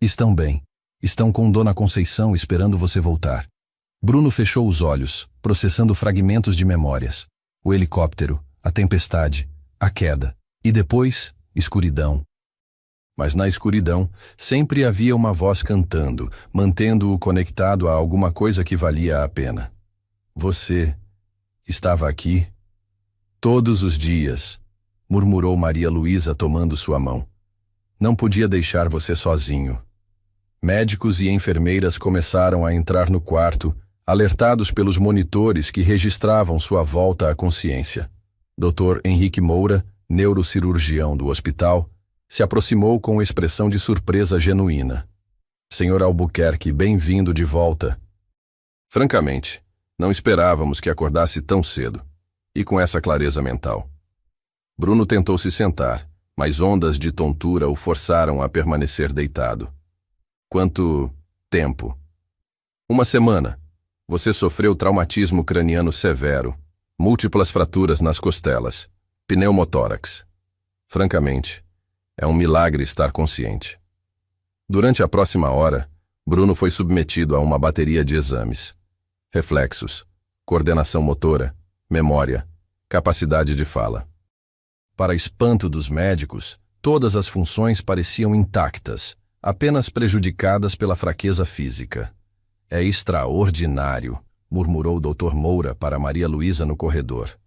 estão bem. Estão com Dona Conceição esperando você voltar." Bruno fechou os olhos, processando fragmentos de memórias. O helicóptero, a tempestade, a queda. E depois, escuridão. Mas na escuridão, sempre havia uma voz cantando, mantendo-o conectado a alguma coisa que valia a pena. "Você estava aqui todos os dias", murmurou Maria Luísa tomando sua mão. "Não podia deixar você sozinho." Médicos e enfermeiras começaram a entrar no quarto, alertados pelos monitores que registravam sua volta à consciência. Dr. Henrique Moura, neurocirurgião do hospital, se aproximou com expressão de surpresa genuína. "Senhor Albuquerque, bem-vindo de volta. Francamente, não esperávamos que acordasse tão cedo, e com essa clareza mental." Bruno tentou se sentar, mas ondas de tontura o forçaram a permanecer deitado. "Quanto tempo?" "Uma semana. Você sofreu traumatismo craniano severo, múltiplas fraturas nas costelas, pneumotórax. Francamente, é um milagre estar consciente." Durante a próxima hora, Bruno foi submetido a uma bateria de exames. Reflexos, coordenação motora, memória, capacidade de fala. Para espanto dos médicos, todas as funções pareciam intactas, apenas prejudicadas pela fraqueza física. "É extraordinário", murmurou o Dr. Moura para Maria Luísa no corredor.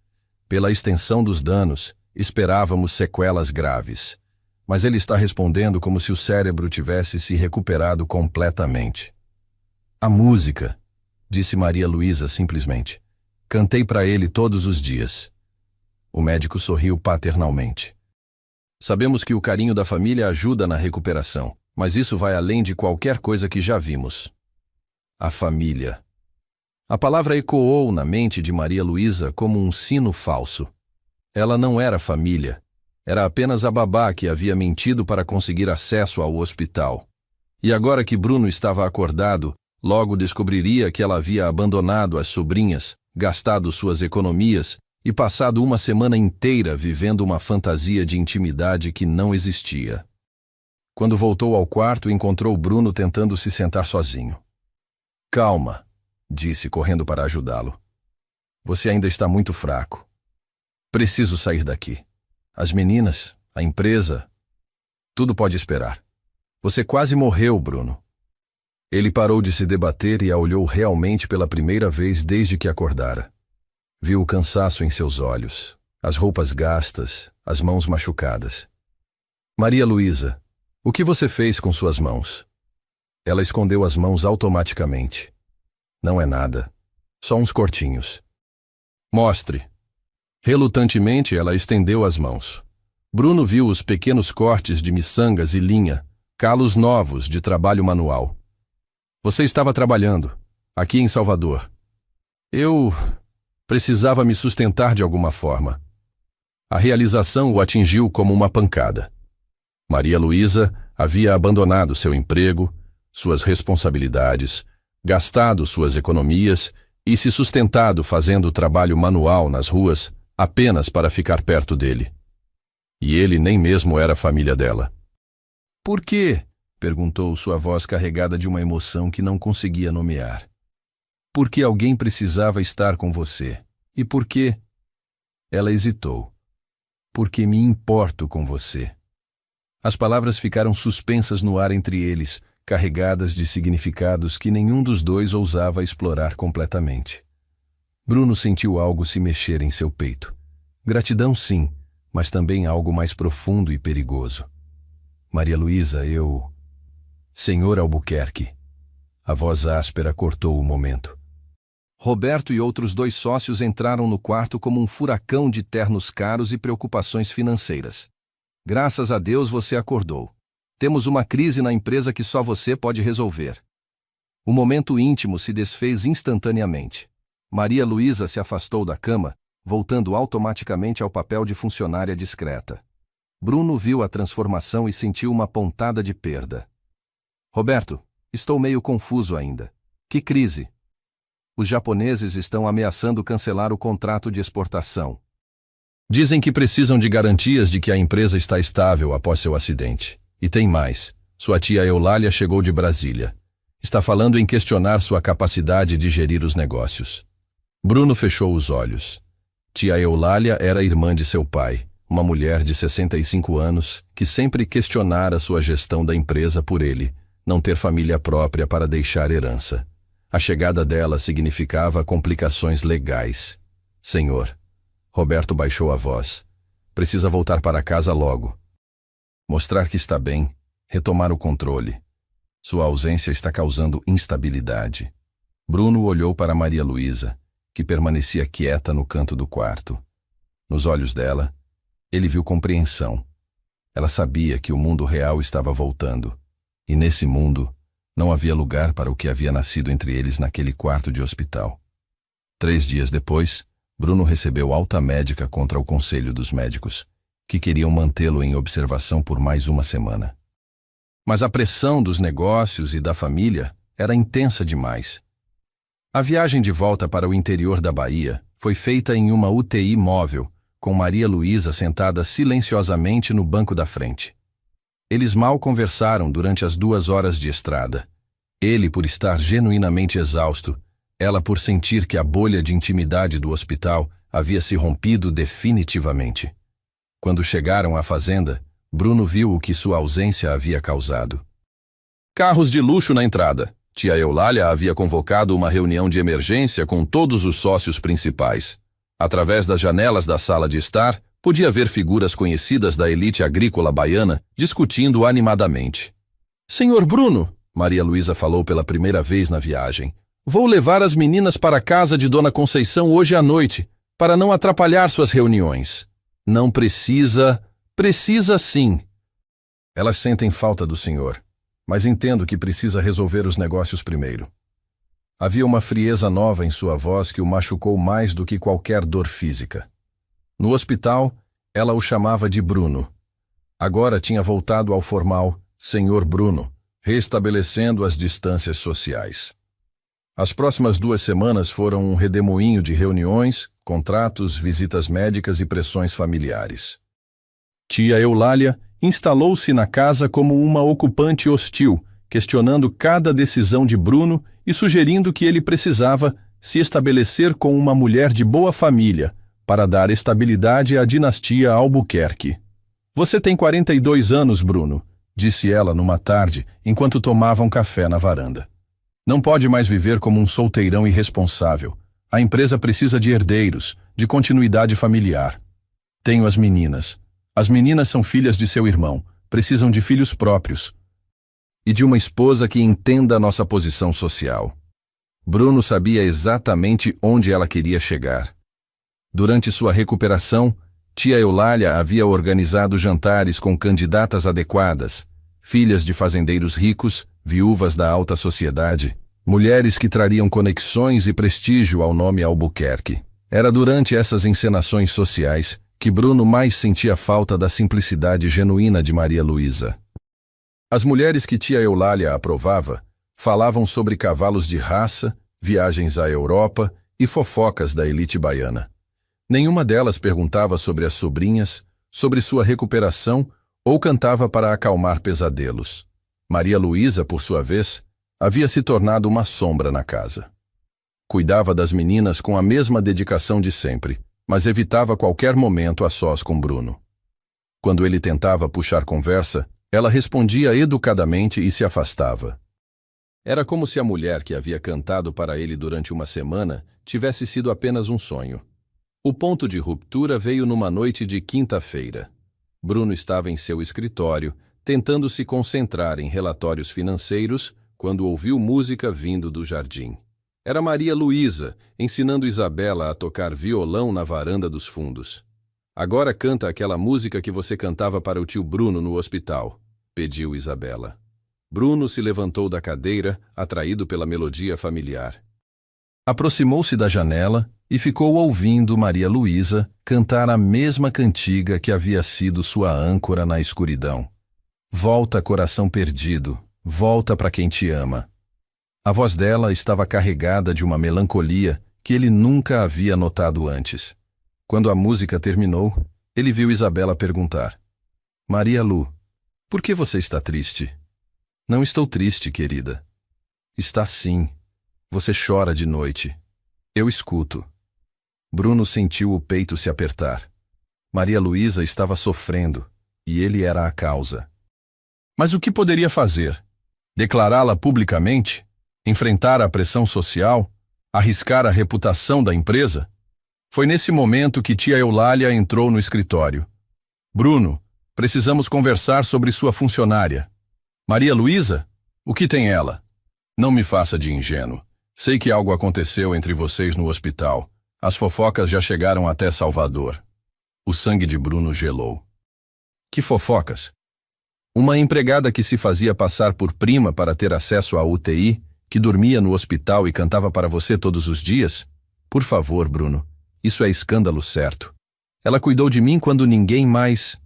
"Pela extensão dos danos, esperávamos sequelas graves. Mas ele está respondendo como se o cérebro tivesse se recuperado completamente." A música, disse Maria Luísa simplesmente. Cantei para ele todos os dias. O médico sorriu paternalmente. Sabemos que o carinho da família ajuda na recuperação, mas isso vai além de qualquer coisa que já vimos. A família. A palavra ecoou na mente de Maria Luísa como um sino falso. Ela não era família. Era apenas a babá que havia mentido para conseguir acesso ao hospital. E agora que Bruno estava acordado, logo descobriria que ela havia abandonado as sobrinhas, gastado suas economias e passado uma semana inteira vivendo uma fantasia de intimidade que não existia. Quando voltou ao quarto, encontrou Bruno tentando se sentar sozinho. Calma, disse correndo para ajudá-lo. Você ainda está muito fraco. Preciso sair daqui. As meninas, a empresa, tudo pode esperar. Você quase morreu, Bruno. Ele parou de se debater e a olhou realmente pela primeira vez desde que acordara. Viu o cansaço em seus olhos, as roupas gastas, as mãos machucadas. Maria Luísa, o que você fez com suas mãos? Ela escondeu as mãos automaticamente. Não é nada, só uns cortinhos. Mostre. Relutantemente, ela estendeu as mãos. Bruno viu os pequenos cortes de miçangas e linha, calos novos de trabalho manual. Você estava trabalhando, aqui em Salvador. Eu precisava me sustentar de alguma forma. A realização o atingiu como uma pancada. Maria Luísa havia abandonado seu emprego, suas responsabilidades, gastado suas economias e se sustentado fazendo trabalho manual nas ruas apenas para ficar perto dele. E ele nem mesmo era família dela. Por quê? Perguntou sua voz carregada de uma emoção que não conseguia nomear. Por que alguém precisava estar com você? E por quê? Ela hesitou. Porque me importo com você. As palavras ficaram suspensas no ar entre eles, carregadas de significados que nenhum dos dois ousava explorar completamente. Bruno sentiu algo se mexer em seu peito. Gratidão, sim, mas também algo mais profundo e perigoso. Maria Luísa, Senhor Albuquerque. A voz áspera cortou o momento. Roberto e outros 2 sócios entraram no quarto como um furacão de ternos caros e preocupações financeiras. Graças a Deus você acordou. Temos uma crise na empresa que só você pode resolver. O momento íntimo se desfez instantaneamente. Maria Luísa se afastou da cama, voltando automaticamente ao papel de funcionária discreta. Bruno viu a transformação e sentiu uma pontada de perda. Roberto, estou meio confuso ainda. Que crise? Os japoneses estão ameaçando cancelar o contrato de exportação. Dizem que precisam de garantias de que a empresa está estável após seu acidente. E tem mais. Sua tia Eulália chegou de Brasília. Está falando em questionar sua capacidade de gerir os negócios. Bruno fechou os olhos. Tia Eulália era irmã de seu pai, uma mulher de 65 anos que sempre questionara sua gestão da empresa por ele não ter família própria para deixar herança. A chegada dela significava complicações legais. Senhor, Roberto baixou a voz. Precisa voltar para casa logo. Mostrar que está bem, retomar o controle. Sua ausência está causando instabilidade. Bruno olhou para Maria Luísa, que permanecia quieta no canto do quarto. Nos olhos dela, ele viu compreensão. Ela sabia que o mundo real estava voltando. E nesse mundo, não havia lugar para o que havia nascido entre eles naquele quarto de hospital. 3 dias depois, Bruno recebeu alta médica contra o conselho dos médicos, que queriam mantê-lo em observação por mais uma semana. Mas a pressão dos negócios e da família era intensa demais. A viagem de volta para o interior da Bahia foi feita em uma UTI móvel, com Maria Luísa sentada silenciosamente no banco da frente. Eles mal conversaram durante as 2 horas de estrada. Ele por estar genuinamente exausto, ela por sentir que a bolha de intimidade do hospital havia se rompido definitivamente. Quando chegaram à fazenda, Bruno viu o que sua ausência havia causado. Carros de luxo na entrada. Tia Eulália havia convocado uma reunião de emergência com todos os sócios principais. Através das janelas da sala de estar, podia ver figuras conhecidas da elite agrícola baiana discutindo animadamente. Senhor Bruno, Maria Luísa falou pela primeira vez na viagem. Vou levar as meninas para a casa de Dona Conceição hoje à noite, para não atrapalhar suas reuniões. Não precisa. Precisa sim. Elas sentem falta do senhor, mas entendo que precisa resolver os negócios primeiro. Havia uma frieza nova em sua voz que o machucou mais do que qualquer dor física. No hospital, ela o chamava de Bruno. Agora tinha voltado ao formal Senhor Bruno, restabelecendo as distâncias sociais. As próximas 2 semanas foram um redemoinho de reuniões, contratos, visitas médicas e pressões familiares. Tia Eulália instalou-se na casa como uma ocupante hostil, questionando cada decisão de Bruno e sugerindo que ele precisava se estabelecer com uma mulher de boa família para dar estabilidade à dinastia Albuquerque. Você tem 42 anos, Bruno, disse ela numa tarde, enquanto tomavam café na varanda. Não pode mais viver como um solteirão irresponsável. A empresa precisa de herdeiros, de continuidade familiar. Tenho as meninas. As meninas são filhas de seu irmão, precisam de filhos próprios. E de uma esposa que entenda a nossa posição social. Bruno sabia exatamente onde ela queria chegar. Durante sua recuperação, tia Eulália havia organizado jantares com candidatas adequadas, filhas de fazendeiros ricos, viúvas da alta sociedade, mulheres que trariam conexões e prestígio ao nome Albuquerque. Era durante essas encenações sociais que Bruno mais sentia falta da simplicidade genuína de Maria Luísa. As mulheres que tia Eulália aprovava falavam sobre cavalos de raça, viagens à Europa e fofocas da elite baiana. Nenhuma delas perguntava sobre as sobrinhas, sobre sua recuperação ou cantava para acalmar pesadelos. Maria Luísa, por sua vez, havia se tornado uma sombra na casa. Cuidava das meninas com a mesma dedicação de sempre, mas evitava qualquer momento a sós com Bruno. Quando ele tentava puxar conversa, ela respondia educadamente e se afastava. Era como se a mulher que havia cantado para ele durante uma semana tivesse sido apenas um sonho. O ponto de ruptura veio numa noite de quinta-feira. Bruno estava em seu escritório, tentando se concentrar em relatórios financeiros, quando ouviu música vindo do jardim. Era Maria Luísa, ensinando Isabela a tocar violão na varanda dos fundos. Agora canta aquela música que você cantava para o tio Bruno no hospital, pediu Isabela. Bruno se levantou da cadeira, atraído pela melodia familiar. Aproximou-se da janela e ficou ouvindo Maria Luísa cantar a mesma cantiga que havia sido sua âncora na escuridão. Volta, coração perdido, volta para quem te ama. A voz dela estava carregada de uma melancolia que ele nunca havia notado antes. Quando a música terminou, ele viu Isabela perguntar: Maria Lu, por que você está triste? Não estou triste, querida. Está sim. Você chora de noite. Eu escuto. Bruno sentiu o peito se apertar. Maria Luísa estava sofrendo, e ele era a causa. Mas o que poderia fazer? Declará-la publicamente? Enfrentar a pressão social? Arriscar a reputação da empresa? Foi nesse momento que tia Eulália entrou no escritório. Bruno, precisamos conversar sobre sua funcionária. Maria Luísa? O que tem ela? Não me faça de ingênuo. Sei que algo aconteceu entre vocês no hospital. As fofocas já chegaram até Salvador. O sangue de Bruno gelou. Que fofocas? Uma empregada que se fazia passar por prima para ter acesso à UTI, que dormia no hospital e cantava para você todos os dias? Por favor, Bruno, isso é escândalo certo. Ela cuidou de mim quando ninguém mais...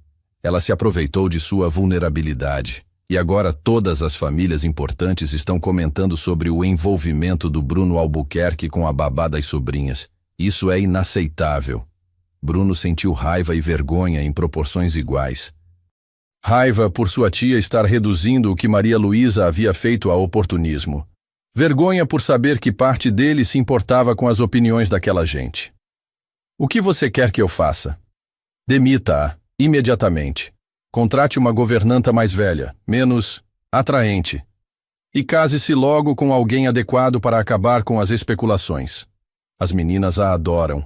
Ela se aproveitou de sua vulnerabilidade. E agora todas as famílias importantes estão comentando sobre o envolvimento do Bruno Albuquerque com a babá das sobrinhas. Isso é inaceitável. Bruno sentiu raiva e vergonha em proporções iguais. Raiva por sua tia estar reduzindo o que Maria Luísa havia feito a oportunismo. Vergonha por saber que parte dele se importava com as opiniões daquela gente. O que você quer que eu faça? Demita-a, imediatamente. Contrate uma governanta mais velha, menos atraente. E case-se logo com alguém adequado para acabar com as especulações. As meninas a adoram.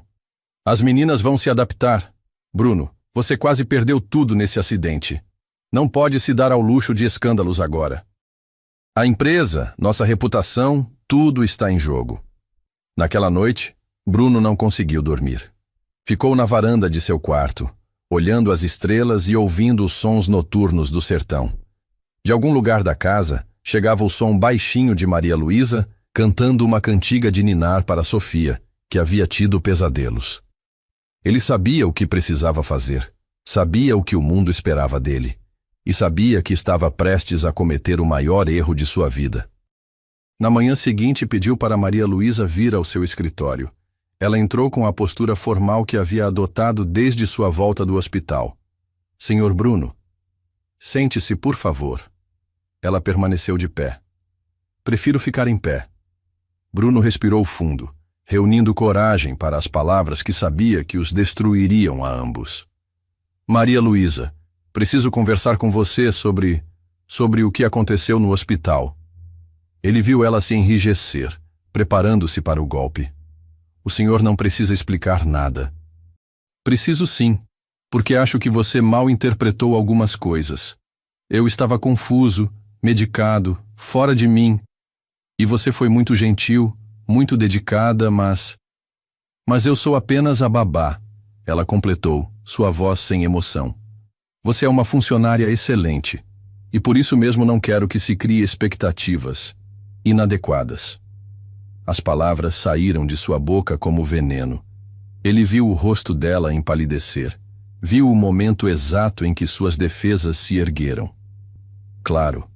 As meninas vão se adaptar. Bruno, você quase perdeu tudo nesse acidente. Não pode se dar ao luxo de escândalos agora. A empresa, nossa reputação, tudo está em jogo. Naquela noite, Bruno não conseguiu dormir. Ficou na varanda de seu quarto, olhando as estrelas e ouvindo os sons noturnos do sertão. De algum lugar da casa, chegava o som baixinho de Maria Luísa cantando uma cantiga de ninar para Sofia, que havia tido pesadelos. Ele sabia o que precisava fazer, sabia o que o mundo esperava dele, e sabia que estava prestes a cometer o maior erro de sua vida. Na manhã seguinte, pediu para Maria Luísa vir ao seu escritório. Ela entrou com a postura formal que havia adotado desde sua volta do hospital. Senhor Bruno, sente-se, por favor. Ela permaneceu de pé. Prefiro ficar em pé. Bruno respirou fundo, reunindo coragem para as palavras que sabia que os destruiriam a ambos. Maria Luísa, preciso conversar com você sobre o que aconteceu no hospital. Ele viu ela se enrijecer, preparando-se para o golpe. O senhor não precisa explicar nada. Preciso sim, porque acho que você mal interpretou algumas coisas. Eu estava confuso, medicado, fora de mim. E você foi muito gentil, muito dedicada, mas eu sou apenas a babá, ela completou, sua voz sem emoção. Você é uma funcionária excelente, e por isso mesmo não quero que se crie expectativas inadequadas. As palavras saíram de sua boca como veneno. Ele viu o rosto dela empalidecer, viu o momento exato em que suas defesas se ergueram. Claro.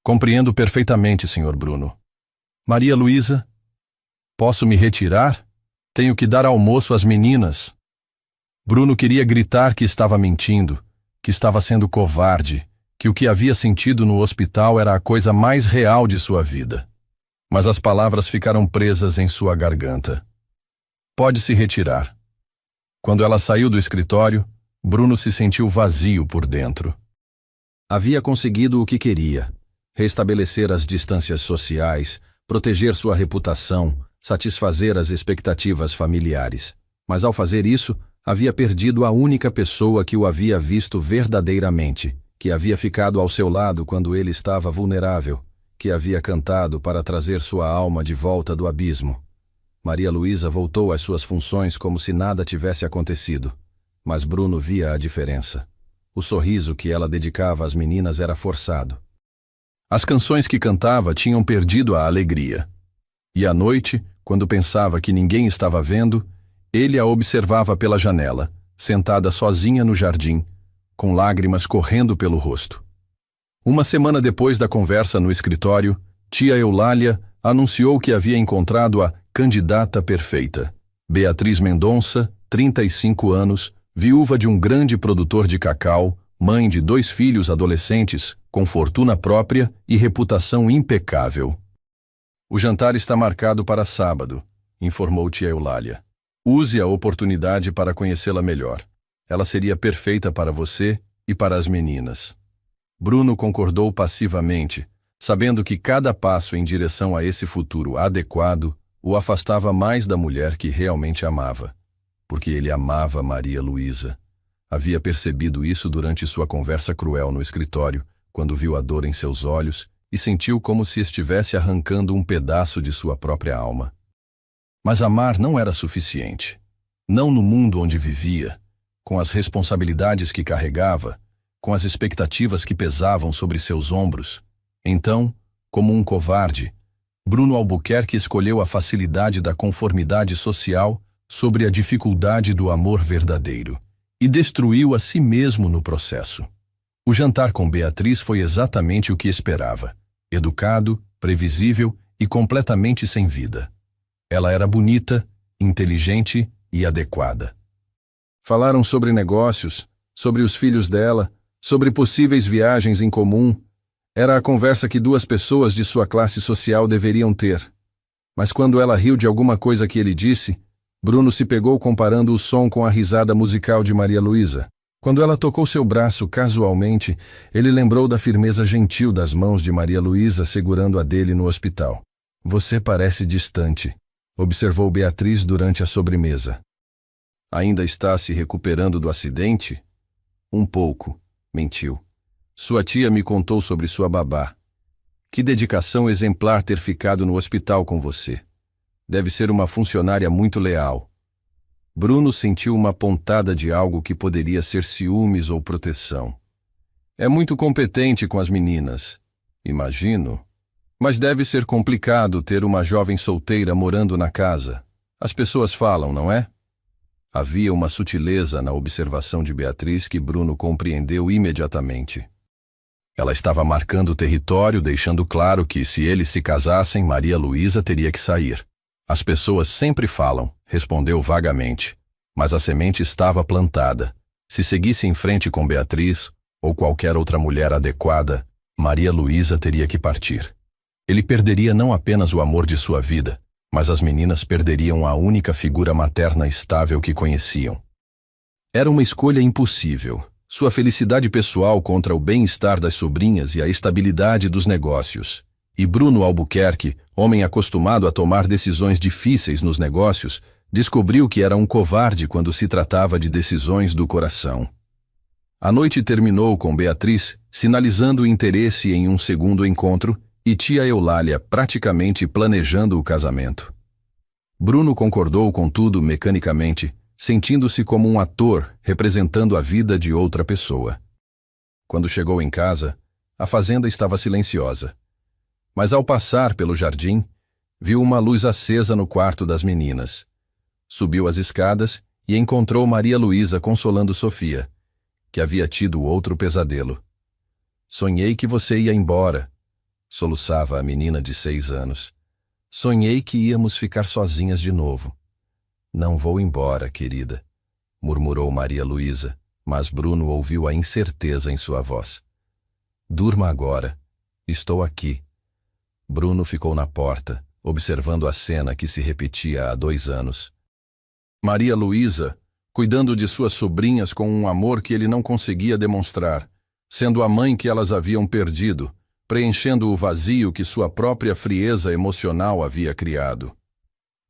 Compreendo perfeitamente, Sr. Bruno. Maria Luísa, posso me retirar? Tenho que dar almoço às meninas. Bruno queria gritar que estava mentindo, que estava sendo covarde, que o que havia sentido no hospital era a coisa mais real de sua vida. Mas as palavras ficaram presas em sua garganta. Pode se retirar. Quando ela saiu do escritório, Bruno se sentiu vazio por dentro. Havia conseguido o que queria: restabelecer as distâncias sociais, proteger sua reputação, satisfazer as expectativas familiares. Mas ao fazer isso, havia perdido a única pessoa que o havia visto verdadeiramente, que havia ficado ao seu lado quando ele estava vulnerável, que havia cantado para trazer sua alma de volta do abismo. Maria Luísa voltou às suas funções como se nada tivesse acontecido. Mas Bruno via a diferença. O sorriso que ela dedicava às meninas era forçado. As canções que cantava tinham perdido a alegria. E à noite, quando pensava que ninguém estava vendo, ele a observava pela janela, sentada sozinha no jardim, com lágrimas correndo pelo rosto. Uma semana depois da conversa no escritório, tia Eulália anunciou que havia encontrado a candidata perfeita. Beatriz Mendonça, 35 anos, viúva de um grande produtor de cacau, mãe de 2 filhos adolescentes, com fortuna própria e reputação impecável. O jantar está marcado para sábado, informou tia Eulália. Use a oportunidade para conhecê-la melhor. Ela seria perfeita para você e para as meninas. Bruno concordou passivamente, sabendo que cada passo em direção a esse futuro adequado o afastava mais da mulher que realmente amava. Porque ele amava Maria Luísa. Havia percebido isso durante sua conversa cruel no escritório, quando viu a dor em seus olhos e sentiu como se estivesse arrancando um pedaço de sua própria alma. Mas amar não era suficiente. Não no mundo onde vivia, com as responsabilidades que carregava, com as expectativas que pesavam sobre seus ombros. Então, como um covarde, Bruno Albuquerque escolheu a facilidade da conformidade social sobre a dificuldade do amor verdadeiro, e destruiu a si mesmo no processo. O jantar com Beatriz foi exatamente o que esperava: educado, previsível e completamente sem vida. Ela era bonita, inteligente e adequada. Falaram sobre negócios, sobre os filhos dela, sobre possíveis viagens em comum. Era a conversa que 2 pessoas de sua classe social deveriam ter. Mas quando ela riu de alguma coisa que ele disse, Bruno se pegou comparando o som com a risada musical de Maria Luísa. Quando ela tocou seu braço casualmente, ele lembrou da firmeza gentil das mãos de Maria Luísa segurando a dele no hospital. Você parece distante, observou Beatriz durante a sobremesa. Ainda está se recuperando do acidente? Um pouco, mentiu. Sua tia me contou sobre sua babá. Que dedicação exemplar ter ficado no hospital com você. Deve ser uma funcionária muito leal. Bruno sentiu uma pontada de algo que poderia ser ciúmes ou proteção. É muito competente com as meninas, imagino. Mas deve ser complicado ter uma jovem solteira morando na casa. As pessoas falam, não é? Havia uma sutileza na observação de Beatriz que Bruno compreendeu imediatamente. Ela estava marcando o território, deixando claro que, se eles se casassem, Maria Luísa teria que sair. As pessoas sempre falam, respondeu vagamente. Mas a semente estava plantada. Se seguisse em frente com Beatriz, ou qualquer outra mulher adequada, Maria Luísa teria que partir. Ele perderia não apenas o amor de sua vida, mas as meninas perderiam a única figura materna estável que conheciam. Era uma escolha impossível. Sua felicidade pessoal contra o bem-estar das sobrinhas e a estabilidade dos negócios. E Bruno Albuquerque, homem acostumado a tomar decisões difíceis nos negócios, descobriu que era um covarde quando se tratava de decisões do coração. A noite terminou com Beatriz sinalizando interesse em um segundo encontro e tia Eulália praticamente planejando o casamento. Bruno concordou com tudo mecanicamente, sentindo-se como um ator representando a vida de outra pessoa. Quando chegou em casa, a fazenda estava silenciosa. Mas ao passar pelo jardim, viu uma luz acesa no quarto das meninas. Subiu as escadas e encontrou Maria Luísa consolando Sofia, que havia tido outro pesadelo. Sonhei que você ia embora, soluçava a menina de 6 anos. Sonhei que íamos ficar sozinhas de novo. Não vou embora, querida, murmurou Maria Luísa, mas Bruno ouviu a incerteza em sua voz. Durma agora. Estou aqui. Bruno ficou na porta, observando a cena que se repetia há 2 anos. Maria Luísa, cuidando de suas sobrinhas com um amor que ele não conseguia demonstrar, sendo a mãe que elas haviam perdido, preenchendo o vazio que sua própria frieza emocional havia criado.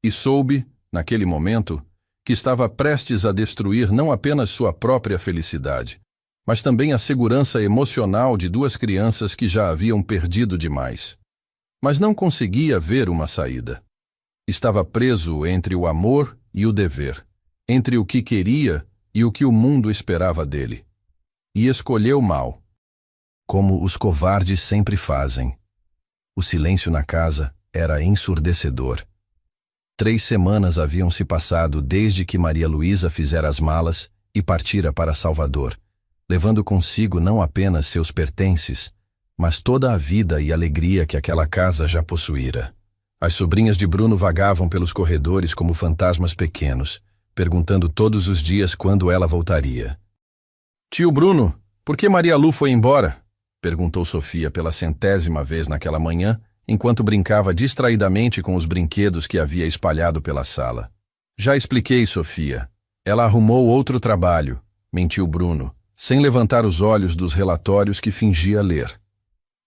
E soube, naquele momento, que estava prestes a destruir não apenas sua própria felicidade, mas também a segurança emocional de 2 crianças que já haviam perdido demais. Mas não conseguia ver uma saída. Estava preso entre o amor e o dever, entre o que queria e o que o mundo esperava dele. E escolheu mal, como os covardes sempre fazem. O silêncio na casa era ensurdecedor. 3 semanas haviam se passado desde que Maria Luísa fizera as malas e partira para Salvador, levando consigo não apenas seus pertences, mas toda a vida e alegria que aquela casa já possuíra. As sobrinhas de Bruno vagavam pelos corredores como fantasmas pequenos, perguntando todos os dias quando ela voltaria. Tio Bruno, por que Maria Lu foi embora? Perguntou Sofia pela 100ª vez naquela manhã, enquanto brincava distraidamente com os brinquedos que havia espalhado pela sala. Já expliquei, Sofia. Ela arrumou outro trabalho, mentiu Bruno, sem levantar os olhos dos relatórios que fingia ler.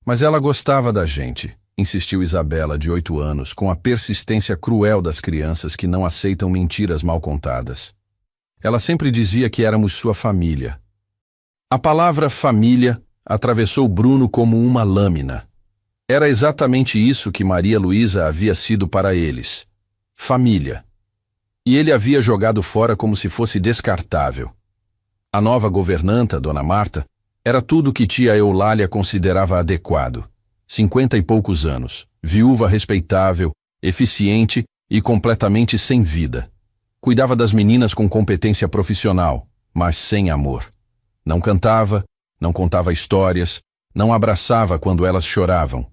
Mas ela gostava da gente, insistiu Isabela, de 8 anos, com a persistência cruel das crianças que não aceitam mentiras mal contadas. Ela sempre dizia que éramos sua família. A palavra família atravessou Bruno como uma lâmina. Era exatamente isso que Maria Luísa havia sido para eles. Família. E ele havia jogado fora como se fosse descartável. A nova governanta, Dona Marta, era tudo o que tia Eulália considerava adequado. 50 e poucos anos, viúva respeitável, eficiente e completamente sem vida. Cuidava das meninas com competência profissional, mas sem amor. Não cantava, não contava histórias, não abraçava quando elas choravam.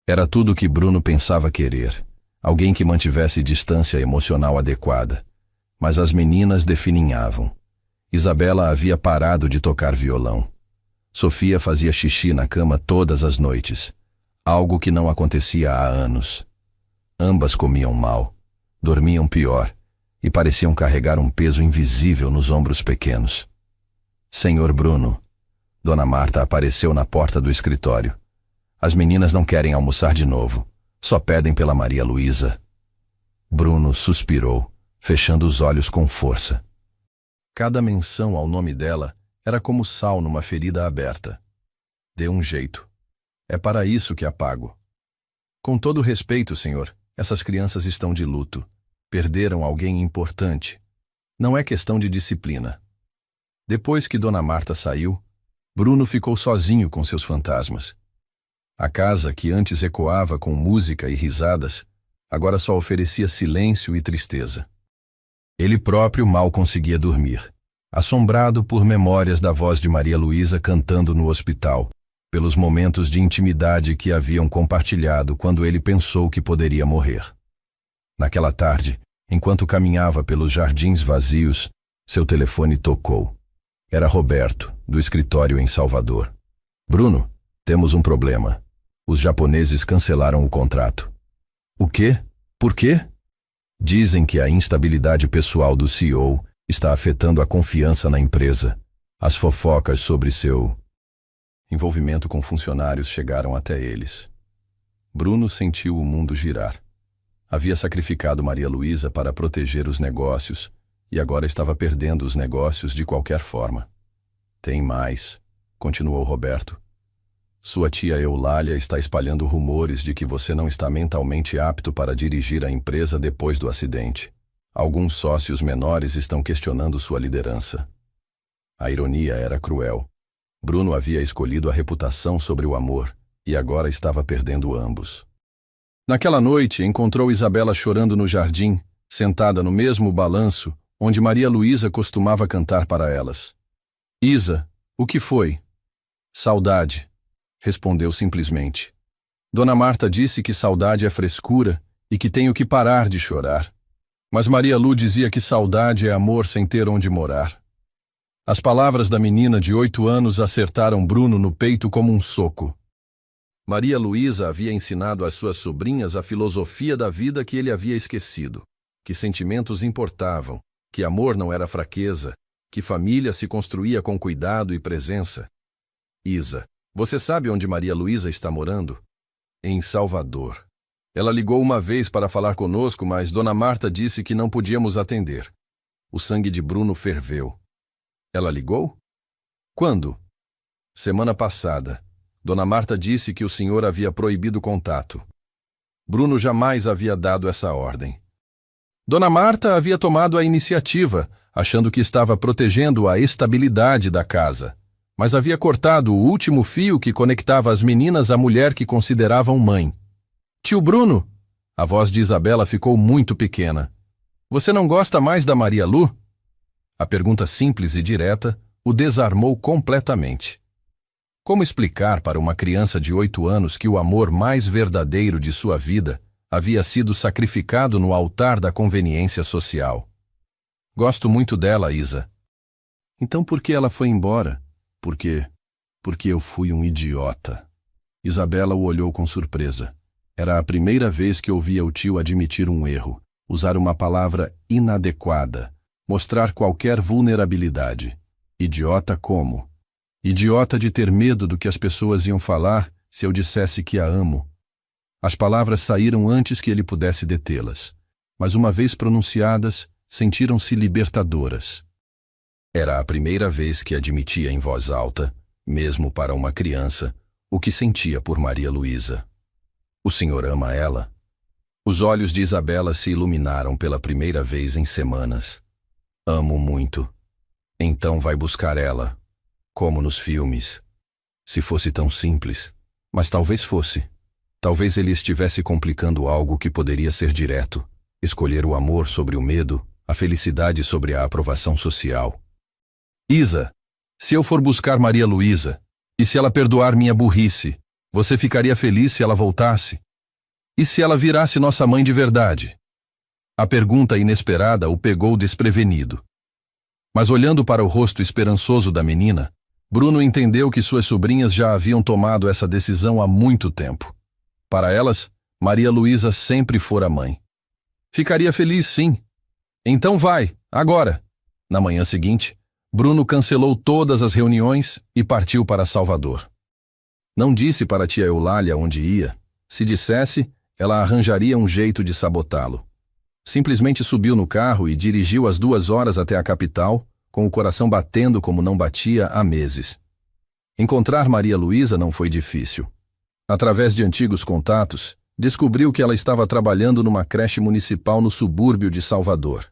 Era tudo o que Bruno pensava querer. Alguém que mantivesse distância emocional adequada. Mas as meninas defininhavam. Isabela havia parado de tocar violão. Sofia fazia xixi na cama todas as noites, algo que não acontecia há anos. Ambas comiam mal, dormiam pior e pareciam carregar um peso invisível nos ombros pequenos. Senhor Bruno, Dona Marta apareceu na porta do escritório. As meninas não querem almoçar de novo, só pedem pela Maria Luísa. Bruno suspirou, fechando os olhos com força. Cada menção ao nome dela era como sal numa ferida aberta. Deu um jeito. É para isso que a pago. Com todo respeito, senhor, essas crianças estão de luto. Perderam alguém importante. Não é questão de disciplina. Depois que Dona Marta saiu, Bruno ficou sozinho com seus fantasmas. A casa, que antes ecoava com música e risadas, agora só oferecia silêncio e tristeza. Ele próprio mal conseguia dormir, assombrado por memórias da voz de Maria Luísa cantando no hospital, pelos momentos de intimidade que haviam compartilhado quando ele pensou que poderia morrer. Naquela tarde, enquanto caminhava pelos jardins vazios, seu telefone tocou. Era Roberto, do escritório em Salvador. Bruno, temos um problema. Os japoneses cancelaram o contrato. O quê? Por quê? Dizem que a instabilidade pessoal do CEO está afetando a confiança na empresa. As fofocas sobre seu envolvimento com funcionários chegaram até eles. Bruno sentiu o mundo girar. Havia sacrificado Maria Luísa para proteger os negócios e agora estava perdendo os negócios de qualquer forma. Tem mais, continuou Roberto. Sua tia Eulália está espalhando rumores de que você não está mentalmente apto para dirigir a empresa depois do acidente. Alguns sócios menores estão questionando sua liderança. A ironia era cruel. Bruno havia escolhido a reputação sobre o amor e agora estava perdendo ambos. Naquela noite, encontrou Isabela chorando no jardim, sentada no mesmo balanço onde Maria Luísa costumava cantar para elas. Isa, o que foi? Saudade. Respondeu simplesmente. Dona Marta disse que saudade é frescura e que tenho que parar de chorar. Mas Maria Lu dizia que saudade é amor sem ter onde morar. As palavras da menina de 8 anos acertaram Bruno no peito como um soco. Maria Luísa havia ensinado às suas sobrinhas a filosofia da vida que ele havia esquecido, que sentimentos importavam, que amor não era fraqueza, que família se construía com cuidado e presença. Isa, você sabe onde Maria Luísa está morando? Em Salvador. Ela ligou uma vez para falar conosco, mas Dona Marta disse que não podíamos atender. O sangue de Bruno ferveu. Ela ligou? Quando? Semana passada. Dona Marta disse que o senhor havia proibido contato. Bruno jamais havia dado essa ordem. Dona Marta havia tomado a iniciativa, achando que estava protegendo a estabilidade da casa, mas havia cortado o último fio que conectava as meninas à mulher que consideravam mãe. Tio Bruno? A voz de Isabela ficou muito pequena. Você não gosta mais da Maria Lu? A pergunta simples e direta o desarmou completamente. Como explicar para uma criança de 8 anos que o amor mais verdadeiro de sua vida havia sido sacrificado no altar da conveniência social? Gosto muito dela, Isa. Então por que ela foi embora? Porque eu fui um idiota. Isabela o olhou com surpresa. Era a primeira vez que ouvia o tio admitir um erro, usar uma palavra inadequada, mostrar qualquer vulnerabilidade. Idiota como? Idiota de ter medo do que as pessoas iam falar se eu dissesse que a amo. As palavras saíram antes que ele pudesse detê-las, mas uma vez pronunciadas, sentiram-se libertadoras. Era a primeira vez que admitia em voz alta, mesmo para uma criança, o que sentia por Maria Luísa. O senhor ama ela? Os olhos de Isabela se iluminaram pela primeira vez em semanas. Amo muito. Então vai buscar ela, como nos filmes. Se fosse tão simples, mas talvez fosse. Talvez ele estivesse complicando algo que poderia ser direto, escolher o amor sobre o medo, a felicidade sobre a aprovação social. Isa, se eu for buscar Maria Luísa, e se ela perdoar minha burrice, você ficaria feliz se ela voltasse? E se ela virasse nossa mãe de verdade? A pergunta inesperada o pegou desprevenido. Mas olhando para o rosto esperançoso da menina, Bruno entendeu que suas sobrinhas já haviam tomado essa decisão há muito tempo. Para elas, Maria Luísa sempre fora mãe. Ficaria feliz, sim. Então vai, agora. Na manhã seguinte, Bruno cancelou todas as reuniões e partiu para Salvador. Não disse para a tia Eulália onde ia. Se dissesse, ela arranjaria um jeito de sabotá-lo. Simplesmente subiu no carro e dirigiu às 2 horas até a capital, com o coração batendo como não batia há meses. Encontrar Maria Luísa não foi difícil. Através de antigos contatos, descobriu que ela estava trabalhando numa creche municipal no subúrbio de Salvador.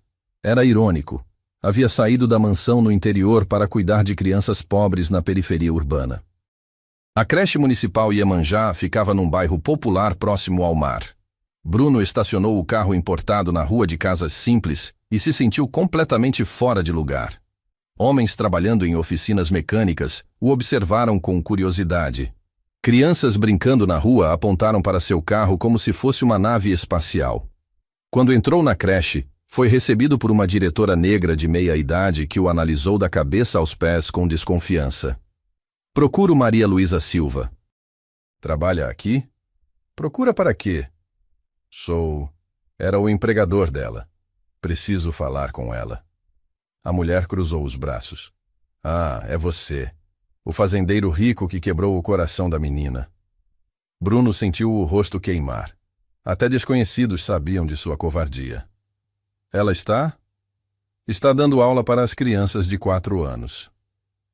Era irônico. Havia saído da mansão no interior para cuidar de crianças pobres na periferia urbana. A creche municipal Iemanjá ficava num bairro popular próximo ao mar. Bruno estacionou o carro importado na rua de casas simples e se sentiu completamente fora de lugar. Homens trabalhando em oficinas mecânicas o observaram com curiosidade. Crianças brincando na rua apontaram para seu carro como se fosse uma nave espacial. Quando entrou na creche, foi recebido por uma diretora negra de meia-idade que o analisou da cabeça aos pés com desconfiança. Procuro Maria Luísa Silva. Trabalha aqui? Procura para quê? Era o empregador dela. Preciso falar com ela. A mulher cruzou os braços. Ah, é você. O fazendeiro rico que quebrou o coração da menina. Bruno sentiu o rosto queimar. Até desconhecidos sabiam de sua covardia. Ela está? Está dando aula para as crianças de 4 anos.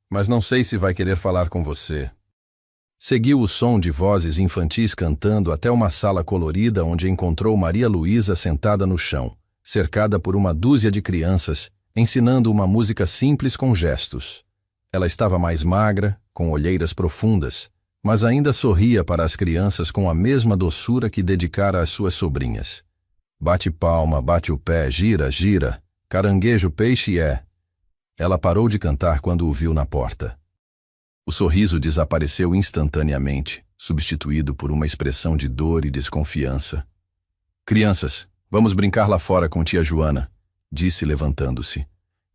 Mas não sei se vai querer falar com você. Seguiu o som de vozes infantis cantando até uma sala colorida onde encontrou Maria Luísa sentada no chão, cercada por uma dúzia de crianças, ensinando uma música simples com gestos. Ela estava mais magra, com olheiras profundas, mas ainda sorria para as crianças com a mesma doçura que dedicara às suas sobrinhas. Bate palma, bate o pé, gira, gira, caranguejo, peixe é. Ela parou de cantar quando o viu na porta. O sorriso desapareceu instantaneamente, substituído por uma expressão de dor e desconfiança. Crianças, vamos brincar lá fora com tia Joana, disse levantando-se.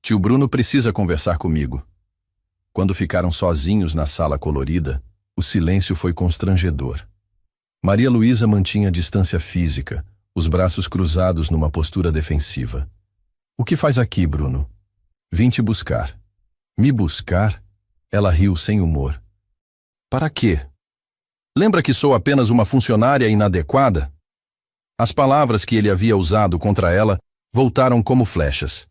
Tio Bruno precisa conversar comigo. Quando ficaram sozinhos na sala colorida, o silêncio foi constrangedor. Maria Luísa mantinha distância física, os braços cruzados numa postura defensiva. O que faz aqui, Bruno? Vim te buscar. Me buscar? Ela riu sem humor. Para quê? Lembra que sou apenas uma funcionária inadequada? As palavras que ele havia usado contra ela voltaram como flechas.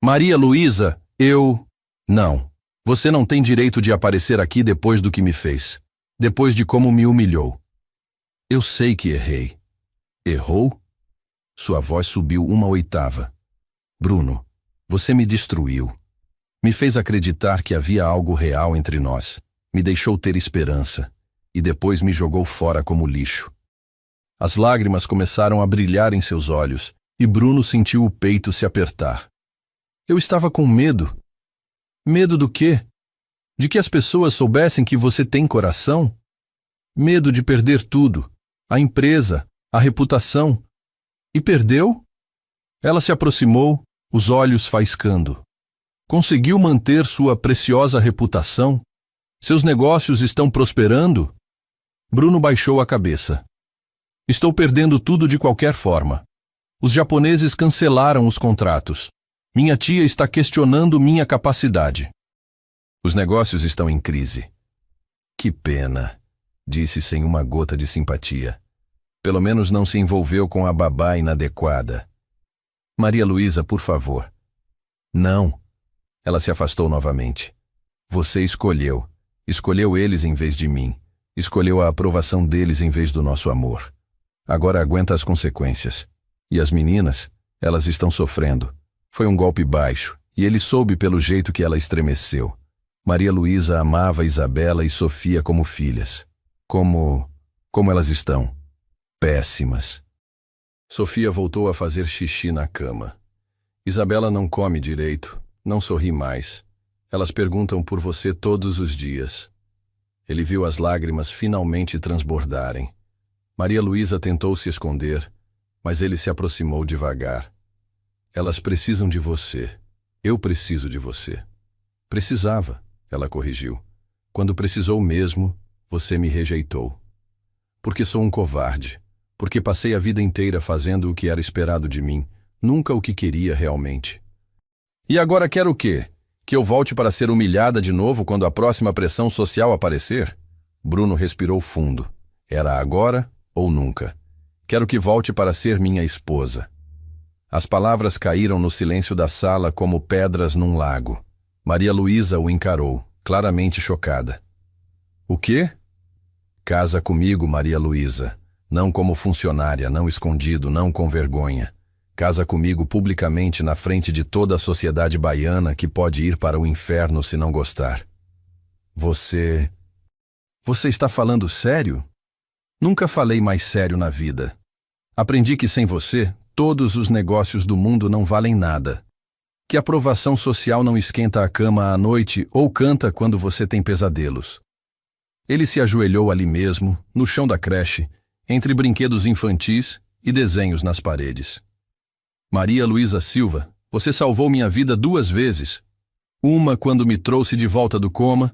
Maria Luísa, Não. Você não tem direito de aparecer aqui depois do que me fez. Depois de como me humilhou. Eu sei que errei. Errou? Sua voz subiu 1/8. Bruno, você me destruiu. Me fez acreditar que havia algo real entre nós. Me deixou ter esperança. E depois me jogou fora como lixo. As lágrimas começaram a brilhar em seus olhos, e Bruno sentiu o peito se apertar. Eu estava com medo. Medo do quê? De que as pessoas soubessem que você tem coração? Medo de perder tudo. A empresa, a reputação. E perdeu? Ela se aproximou, os olhos faiscando. Conseguiu manter sua preciosa reputação? Seus negócios estão prosperando? Bruno baixou a cabeça. Estou perdendo tudo de qualquer forma. Os japoneses cancelaram os contratos. Minha tia está questionando minha capacidade. Os negócios estão em crise. Que pena, disse sem uma gota de simpatia. Pelo menos não se envolveu com a babá inadequada. Maria Luísa, por favor. Não. Ela se afastou novamente. Você escolheu. Escolheu eles em vez de mim. Escolheu a aprovação deles em vez do nosso amor. Agora aguenta as consequências. E as meninas, elas estão sofrendo. Foi um golpe baixo, e ele soube pelo jeito que ela estremeceu. Maria Luísa amava Isabela e Sofia como filhas. Como elas estão? Péssimas. Sofia voltou a fazer xixi na cama. Isabela não come direito, não sorri mais. Elas perguntam por você todos os dias. Ele viu as lágrimas finalmente transbordarem. Maria Luísa tentou se esconder, mas ele se aproximou devagar. Elas precisam de você. Eu preciso de você. Precisava, ela corrigiu. Quando precisou mesmo, você me rejeitou. Porque sou um covarde. Porque passei a vida inteira fazendo o que era esperado de mim, nunca o que queria realmente. E agora quer o quê? Que eu volte para ser humilhada de novo quando a próxima pressão social aparecer? Bruno respirou fundo. Era agora ou nunca. Quero que volte para ser minha esposa. As palavras caíram no silêncio da sala como pedras num lago. Maria Luísa o encarou, claramente chocada. O quê? Casa comigo, Maria Luísa. Não como funcionária, não escondido, não com vergonha. Casa comigo publicamente na frente de toda a sociedade baiana que pode ir para o inferno se não gostar. Você está falando sério? Nunca falei mais sério na vida. Aprendi que sem você, todos os negócios do mundo não valem nada. Que a aprovação social não esquenta a cama à noite ou canta quando você tem pesadelos. Ele se ajoelhou ali mesmo, no chão da creche, entre brinquedos infantis e desenhos nas paredes. Maria Luísa Silva, você salvou minha vida 2 vezes. Uma quando me trouxe de volta do coma,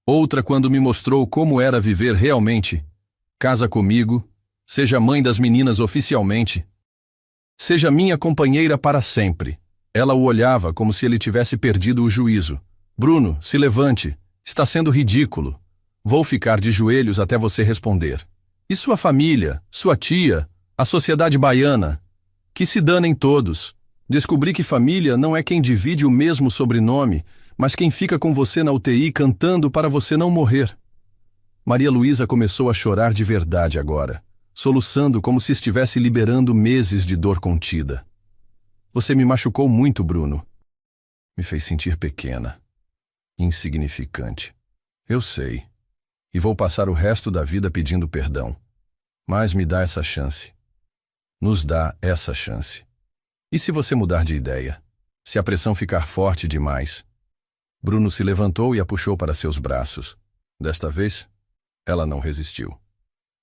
outra quando me mostrou como era viver realmente. Casa comigo, seja mãe das meninas oficialmente. Seja minha companheira para sempre. Ela o olhava como se ele tivesse perdido o juízo. Bruno, se levante. Está sendo ridículo. Vou ficar de joelhos até você responder. E sua família, sua tia, a sociedade baiana? Que se danem todos. Descobri que família não é quem divide o mesmo sobrenome, mas quem fica com você na UTI cantando para você não morrer. Maria Luísa começou a chorar de verdade agora, soluçando como se estivesse liberando meses de dor contida. Você me machucou muito, Bruno. Me fez sentir pequena, insignificante. Eu sei. E vou passar o resto da vida pedindo perdão. Mas me dá essa chance. Nos dá essa chance. E se você mudar de ideia? Se a pressão ficar forte demais? Bruno se levantou e a puxou para seus braços. Desta vez, ela não resistiu.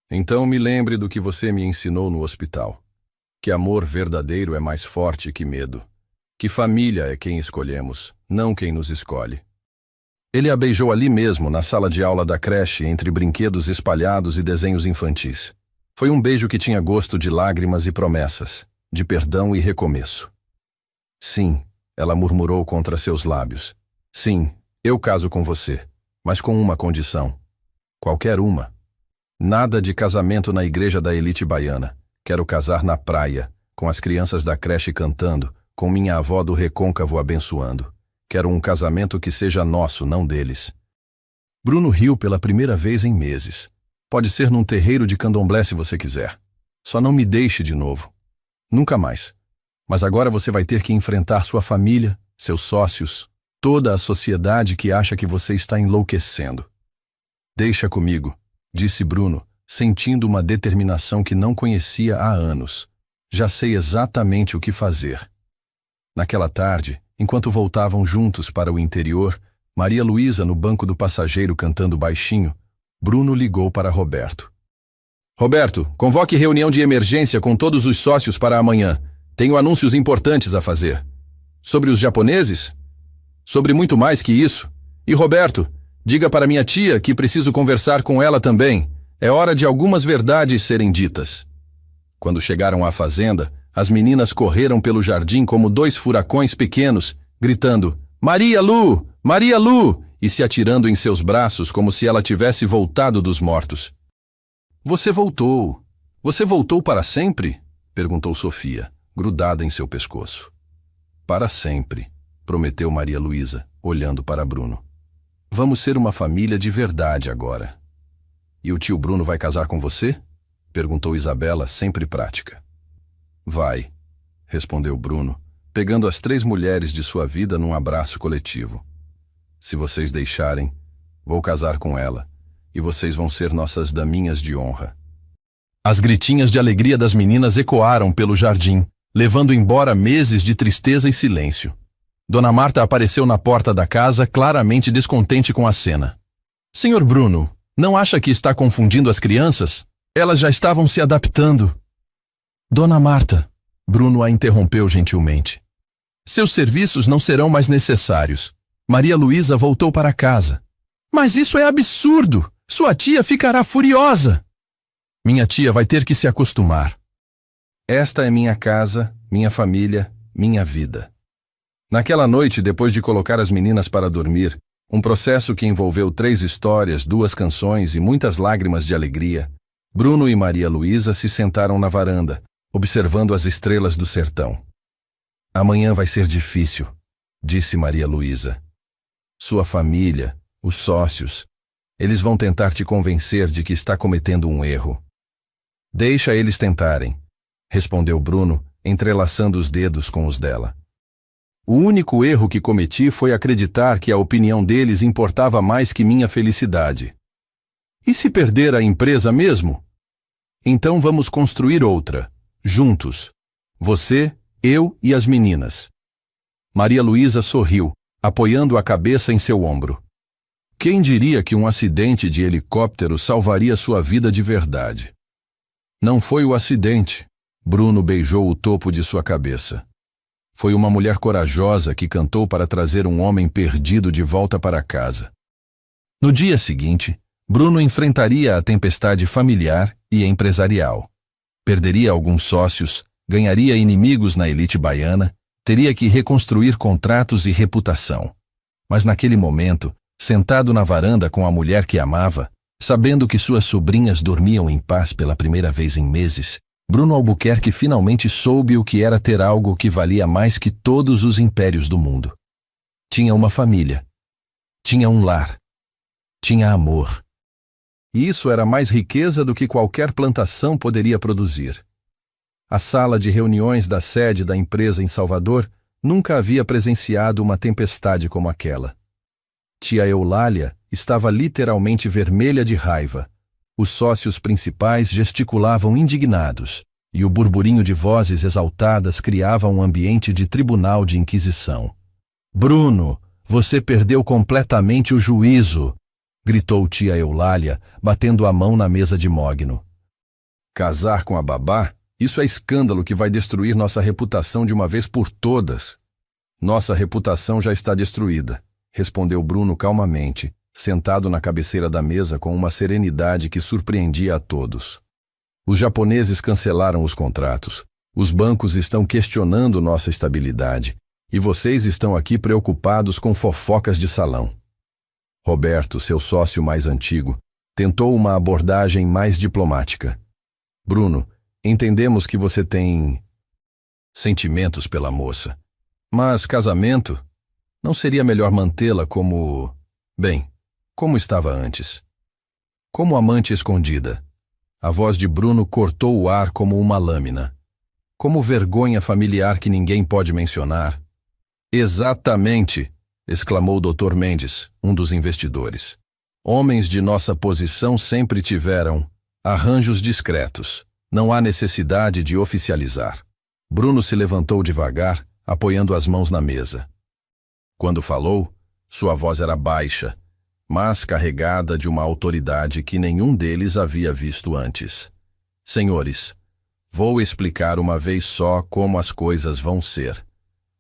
Então me lembre do que você me ensinou no hospital. Que amor verdadeiro é mais forte que medo. Que família é quem escolhemos, não quem nos escolhe. Ele a beijou ali mesmo, na sala de aula da creche, entre brinquedos espalhados e desenhos infantis. Foi um beijo que tinha gosto de lágrimas e promessas, de perdão e recomeço. Sim, ela murmurou contra seus lábios. Sim, eu caso com você, mas com uma condição. Qualquer uma. Nada de casamento na igreja da elite baiana. Quero casar na praia, com as crianças da creche cantando, com minha avó do recôncavo abençoando. Quero um casamento que seja nosso, não deles. Bruno riu pela primeira vez em meses. Pode ser num terreiro de candomblé se você quiser. Só não me deixe de novo. Nunca mais. Mas agora você vai ter que enfrentar sua família, seus sócios, toda a sociedade que acha que você está enlouquecendo. Deixa comigo, disse Bruno, sentindo uma determinação que não conhecia há anos. Já sei exatamente o que fazer. Naquela tarde, enquanto voltavam juntos para o interior, Maria Luísa no banco do passageiro cantando baixinho, Bruno ligou para Roberto. Roberto, convoque reunião de emergência com todos os sócios para amanhã. Tenho anúncios importantes a fazer. Sobre os japoneses? Sobre muito mais que isso. E Roberto, diga para minha tia que preciso conversar com ela também. É hora de algumas verdades serem ditas. Quando chegaram à fazenda, as meninas correram pelo jardim como 2 furacões pequenos, gritando, Maria Lu! Maria Lu! E se atirando em seus braços como se ela tivesse voltado dos mortos. Você voltou. Você voltou para sempre? Perguntou Sofia, grudada em seu pescoço. Para sempre, prometeu Maria Luísa, olhando para Bruno. Vamos ser uma família de verdade agora. E o tio Bruno vai casar com você? Perguntou Isabela, sempre prática. Vai, respondeu Bruno, pegando as 3 mulheres de sua vida num abraço coletivo. Se vocês deixarem, vou casar com ela, e vocês vão ser nossas daminhas de honra. As gritinhas de alegria das meninas ecoaram pelo jardim, levando embora meses de tristeza e silêncio. Dona Marta apareceu na porta da casa, claramente descontente com a cena. Senhor Bruno, não acha que está confundindo as crianças? Elas já estavam se adaptando. Dona Marta, Bruno a interrompeu gentilmente. Seus serviços não serão mais necessários. Maria Luísa voltou para casa. Mas isso é absurdo! Sua tia ficará furiosa! Minha tia vai ter que se acostumar. Esta é minha casa, minha família, minha vida. Naquela noite, depois de colocar as meninas para dormir, um processo que envolveu 3 histórias, 2 canções e muitas lágrimas de alegria, Bruno e Maria Luísa se sentaram na varanda, observando as estrelas do sertão. Amanhã vai ser difícil, disse Maria Luísa. Sua família, os sócios, Eles vão tentar te convencer de que está cometendo um erro. Deixa eles tentarem, respondeu Bruno, entrelaçando os dedos com os dela. O único erro que cometi foi acreditar que a opinião deles importava mais que minha felicidade. E se perder a empresa mesmo? Então vamos construir outra, juntos. Você, eu e as meninas. Maria Luísa sorriu, apoiando a cabeça em seu ombro. Quem diria que um acidente de helicóptero salvaria sua vida de verdade? Não foi o acidente. Bruno beijou o topo de sua cabeça. Foi uma mulher corajosa que cantou para trazer um homem perdido de volta para casa. No dia seguinte, Bruno enfrentaria a tempestade familiar e empresarial. Perderia alguns sócios, ganharia inimigos na elite baiana, teria que reconstruir contratos e reputação. Mas naquele momento, sentado na varanda com a mulher que amava, sabendo que suas sobrinhas dormiam em paz pela primeira vez em meses, Bruno Albuquerque finalmente soube o que era ter algo que valia mais que todos os impérios do mundo. Tinha uma família. Tinha um lar. Tinha amor. E isso era mais riqueza do que qualquer plantação poderia produzir. A sala de reuniões da sede da empresa em Salvador nunca havia presenciado uma tempestade como aquela. Tia Eulália estava literalmente vermelha de raiva. Os sócios principais gesticulavam indignados, e o burburinho de vozes exaltadas criava um ambiente de tribunal de inquisição. Bruno, você perdeu completamente o juízo, gritou tia Eulália, batendo a mão na mesa de mogno. Casar com a babá? Isso é escândalo que vai destruir nossa reputação de uma vez por todas. Nossa reputação já está destruída, respondeu Bruno calmamente, sentado na cabeceira da mesa com uma serenidade que surpreendia a todos. Os japoneses cancelaram os contratos, os bancos estão questionando nossa estabilidade, e vocês estão aqui preocupados com fofocas de salão. Roberto, seu sócio mais antigo, tentou uma abordagem mais diplomática. Bruno, entendemos que você tem sentimentos pela moça, mas casamento? Não seria melhor mantê-la como... bem, como estava antes? Como amante escondida. A voz de Bruno cortou o ar como uma lâmina. Como vergonha familiar que ninguém pode mencionar. Exatamente, exclamou o Dr. Mendes, um dos investidores. Homens de nossa posição sempre tiveram arranjos discretos. Não há necessidade de oficializar. Bruno se levantou devagar, apoiando as mãos na mesa. Quando falou, sua voz era baixa, mas carregada de uma autoridade que nenhum deles havia visto antes. Senhores, vou explicar uma vez só como as coisas vão ser.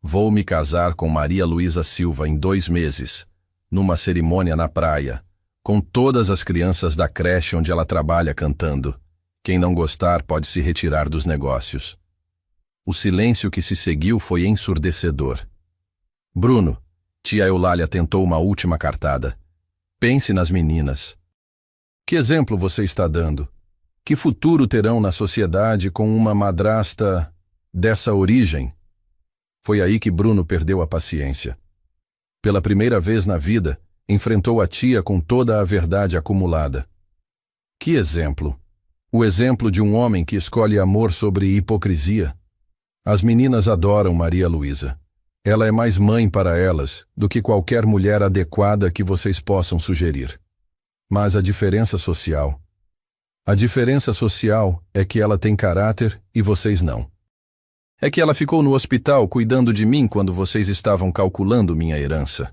Vou me casar com Maria Luísa Silva em 2 meses, numa cerimônia na praia, com todas as crianças da creche onde ela trabalha cantando. Quem não gostar pode se retirar dos negócios. O silêncio que se seguiu foi ensurdecedor. Bruno, tia Eulália tentou uma última cartada. Pense nas meninas. Que exemplo você está dando? Que futuro terão na sociedade com uma madrasta dessa origem? Foi aí que Bruno perdeu a paciência. Pela primeira vez na vida, enfrentou a tia com toda a verdade acumulada. Que exemplo? O exemplo de um homem que escolhe amor sobre hipocrisia. As meninas adoram Maria Luísa. Ela é mais mãe para elas do que qualquer mulher adequada que vocês possam sugerir. Mas a diferença social é que ela tem caráter e vocês não. É que ela ficou no hospital cuidando de mim quando vocês estavam calculando minha herança.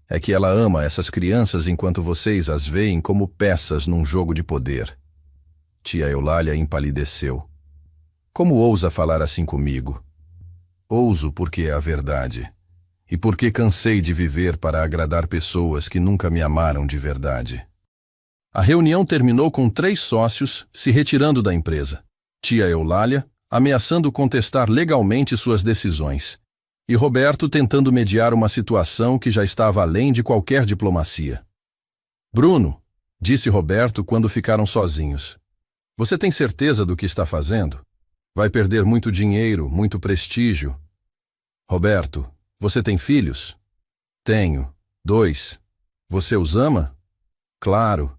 É que ela ama essas crianças enquanto vocês as veem como peças num jogo de poder. Tia Eulália empalideceu. Como ousa falar assim comigo? Ouso porque é a verdade. E porque cansei de viver para agradar pessoas que nunca me amaram de verdade. A reunião terminou com 3 sócios se retirando da empresa. Tia Eulália ameaçando contestar legalmente suas decisões. E Roberto tentando mediar uma situação que já estava além de qualquer diplomacia. Bruno, disse Roberto quando ficaram sozinhos. Você tem certeza do que está fazendo? Vai perder muito dinheiro, muito prestígio. Roberto, você tem filhos? Tenho. 2. Você os ama? Claro.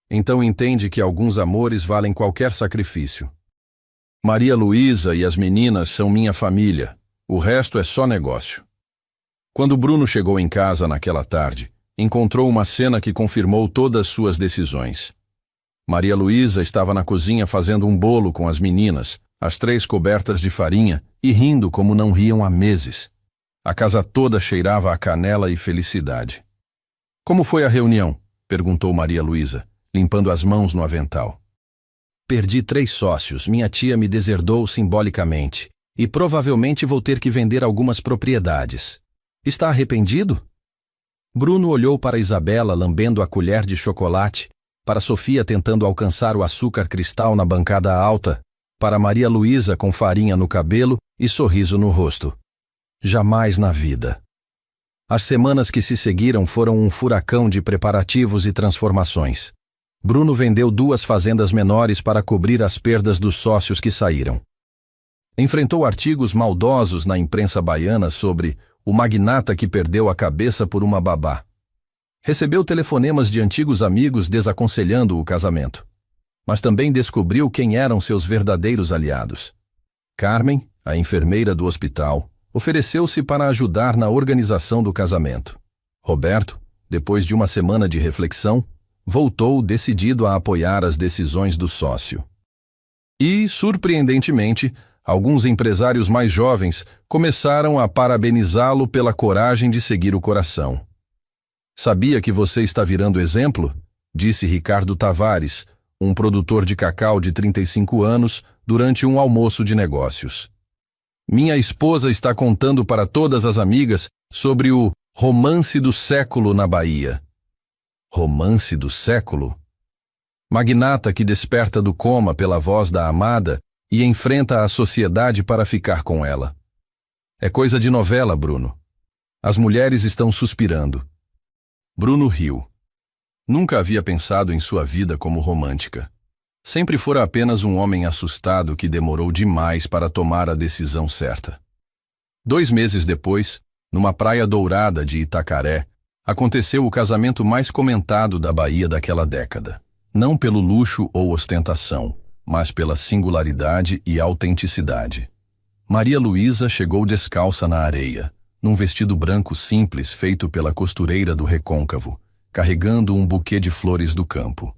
Então entende que alguns amores valem qualquer sacrifício. Maria Luísa e as meninas são minha família. O resto é só negócio. Quando Bruno chegou em casa naquela tarde, encontrou uma cena que confirmou todas suas decisões. Maria Luísa estava na cozinha fazendo um bolo com as meninas, as 3 cobertas de farinha, e rindo como não riam há meses. A casa toda cheirava a canela e felicidade. Como foi a reunião? Perguntou Maria Luísa, limpando as mãos no avental. Perdi 3 sócios, minha tia me deserdou simbolicamente, e provavelmente vou ter que vender algumas propriedades. Está arrependido? Bruno olhou para Isabela lambendo a colher de chocolate, para Sofia tentando alcançar o açúcar cristal na bancada alta, para Maria Luísa com farinha no cabelo e sorriso no rosto. Jamais na vida. As semanas que se seguiram foram um furacão de preparativos e transformações. Bruno vendeu 2 fazendas menores para cobrir as perdas dos sócios que saíram. Enfrentou artigos maldosos na imprensa baiana sobre o magnata que perdeu a cabeça por uma babá. Recebeu telefonemas de antigos amigos desaconselhando o casamento. Mas também descobriu quem eram seus verdadeiros aliados. Carmen, a enfermeira do hospital, ofereceu-se para ajudar na organização do casamento. Roberto, depois de uma semana de reflexão, voltou decidido a apoiar as decisões do sócio. E, surpreendentemente, alguns empresários mais jovens começaram a parabenizá-lo pela coragem de seguir o coração. Sabia que você está virando exemplo? Disse Ricardo Tavares, um produtor de cacau de 35 anos, durante um almoço de negócios. Minha esposa está contando para todas as amigas sobre o romance do século na Bahia. Romance do século? Magnata que desperta do coma pela voz da amada e enfrenta a sociedade para ficar com ela. É coisa de novela, Bruno. As mulheres estão suspirando. Bruno riu. Nunca havia pensado em sua vida como romântica. Sempre fora apenas um homem assustado que demorou demais para tomar a decisão certa. 2 meses depois, numa praia dourada de Itacaré, aconteceu o casamento mais comentado da Bahia daquela década. Não pelo luxo ou ostentação, mas pela singularidade e autenticidade. Maria Luísa chegou descalça na areia, num vestido branco simples feito pela costureira do Recôncavo, carregando um buquê de flores do campo.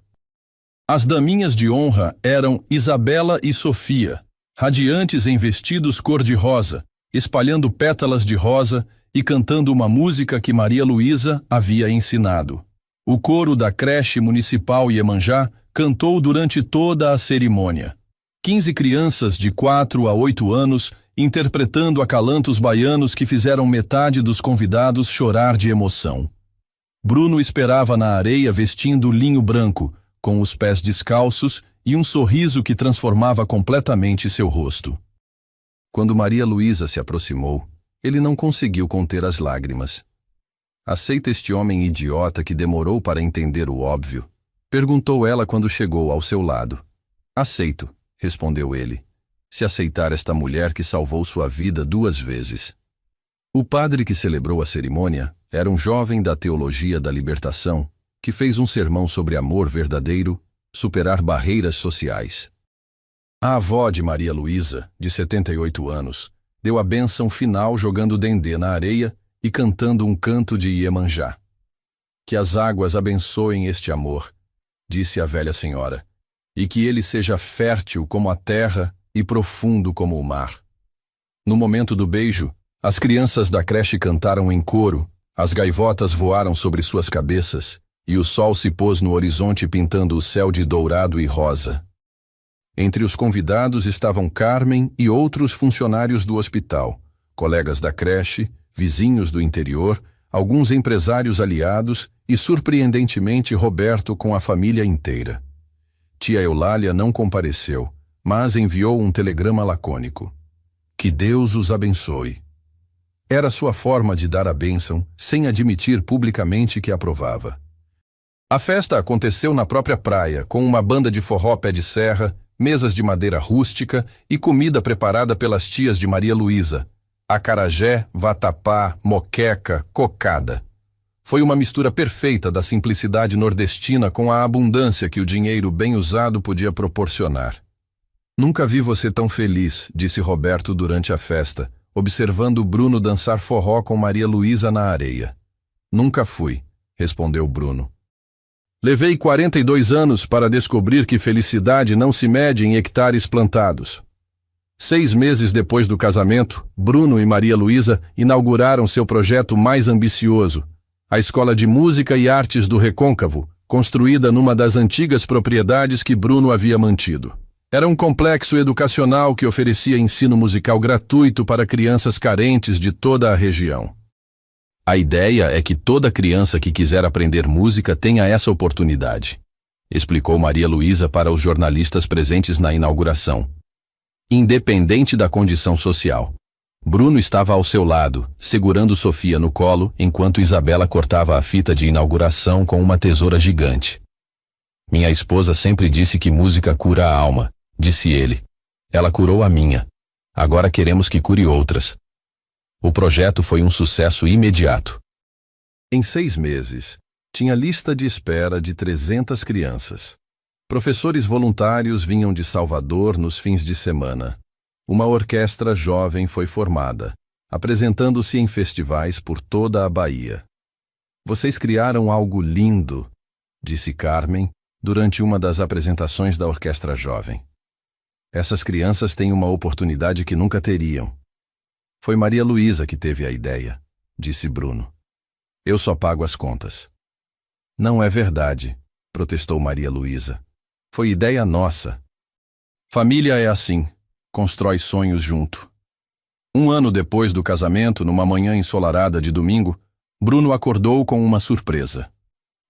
As daminhas de honra eram Isabela e Sofia, radiantes em vestidos cor-de-rosa, espalhando pétalas de rosa e cantando uma música que Maria Luísa havia ensinado. O coro da creche municipal Iemanjá cantou durante toda a cerimônia. 15 crianças de 4 a 8 anos interpretando acalantos baianos que fizeram metade dos convidados chorar de emoção. Bruno esperava na areia vestindo linho branco, com os pés descalços e um sorriso que transformava completamente seu rosto. Quando Maria Luísa se aproximou, ele não conseguiu conter as lágrimas. Aceita este homem idiota que demorou para entender o óbvio? Perguntou ela quando chegou ao seu lado. Aceito, respondeu ele. Se aceitar esta mulher que salvou sua vida 2 vezes. O padre que celebrou a cerimônia era um jovem da teologia da libertação que fez um sermão sobre amor verdadeiro, superar barreiras sociais. A avó de Maria Luísa, de 78 anos, deu a bênção final jogando dendê na areia e cantando um canto de Iemanjá. Que as águas abençoem este amor, disse a velha senhora, e que ele seja fértil como a terra e profundo como o mar. No momento do beijo, as crianças da creche cantaram em coro, as gaivotas voaram sobre suas cabeças, e o sol se pôs no horizonte pintando o céu de dourado e rosa. Entre os convidados estavam Carmen e outros funcionários do hospital, colegas da creche, vizinhos do interior, alguns empresários aliados e, surpreendentemente, Roberto com a família inteira. Tia Eulália não compareceu, mas enviou um telegrama lacônico. Que Deus os abençoe. Era sua forma de dar a bênção, sem admitir publicamente que aprovava. A festa aconteceu na própria praia, com uma banda de forró pé de serra, mesas de madeira rústica e comida preparada pelas tias de Maria Luísa. Acarajé, vatapá, moqueca, cocada. Foi uma mistura perfeita da simplicidade nordestina com a abundância que o dinheiro bem usado podia proporcionar. Nunca vi você tão feliz, disse Roberto durante a festa, observando Bruno dançar forró com Maria Luísa na areia. Nunca fui, respondeu Bruno. Levei 42 anos para descobrir que felicidade não se mede em hectares plantados. 6 meses depois do casamento, Bruno e Maria Luísa inauguraram seu projeto mais ambicioso, a Escola de Música e Artes do Recôncavo, construída numa das antigas propriedades que Bruno havia mantido. Era um complexo educacional que oferecia ensino musical gratuito para crianças carentes de toda a região. A ideia é que toda criança que quiser aprender música tenha essa oportunidade, explicou Maria Luísa para os jornalistas presentes na inauguração. Independente da condição social. Bruno estava ao seu lado, segurando Sofia no colo, enquanto Isabela cortava a fita de inauguração com uma tesoura gigante. Minha esposa sempre disse que música cura a alma, disse ele. Ela curou a minha. Agora queremos que cure outras. O projeto foi um sucesso imediato. Em 6 meses, tinha lista de espera de 300 crianças. Professores voluntários vinham de Salvador nos fins de semana. Uma orquestra jovem foi formada, apresentando-se em festivais por toda a Bahia. Vocês criaram algo lindo, disse Carmen, durante uma das apresentações da orquestra jovem. Essas crianças têm uma oportunidade que nunca teriam. Foi Maria Luísa que teve a ideia, disse Bruno. Eu só pago as contas. Não é verdade, protestou Maria Luísa. Foi ideia nossa. Família é assim, constrói sonhos junto. 1 ano depois do casamento, numa manhã ensolarada de domingo, Bruno acordou com uma surpresa.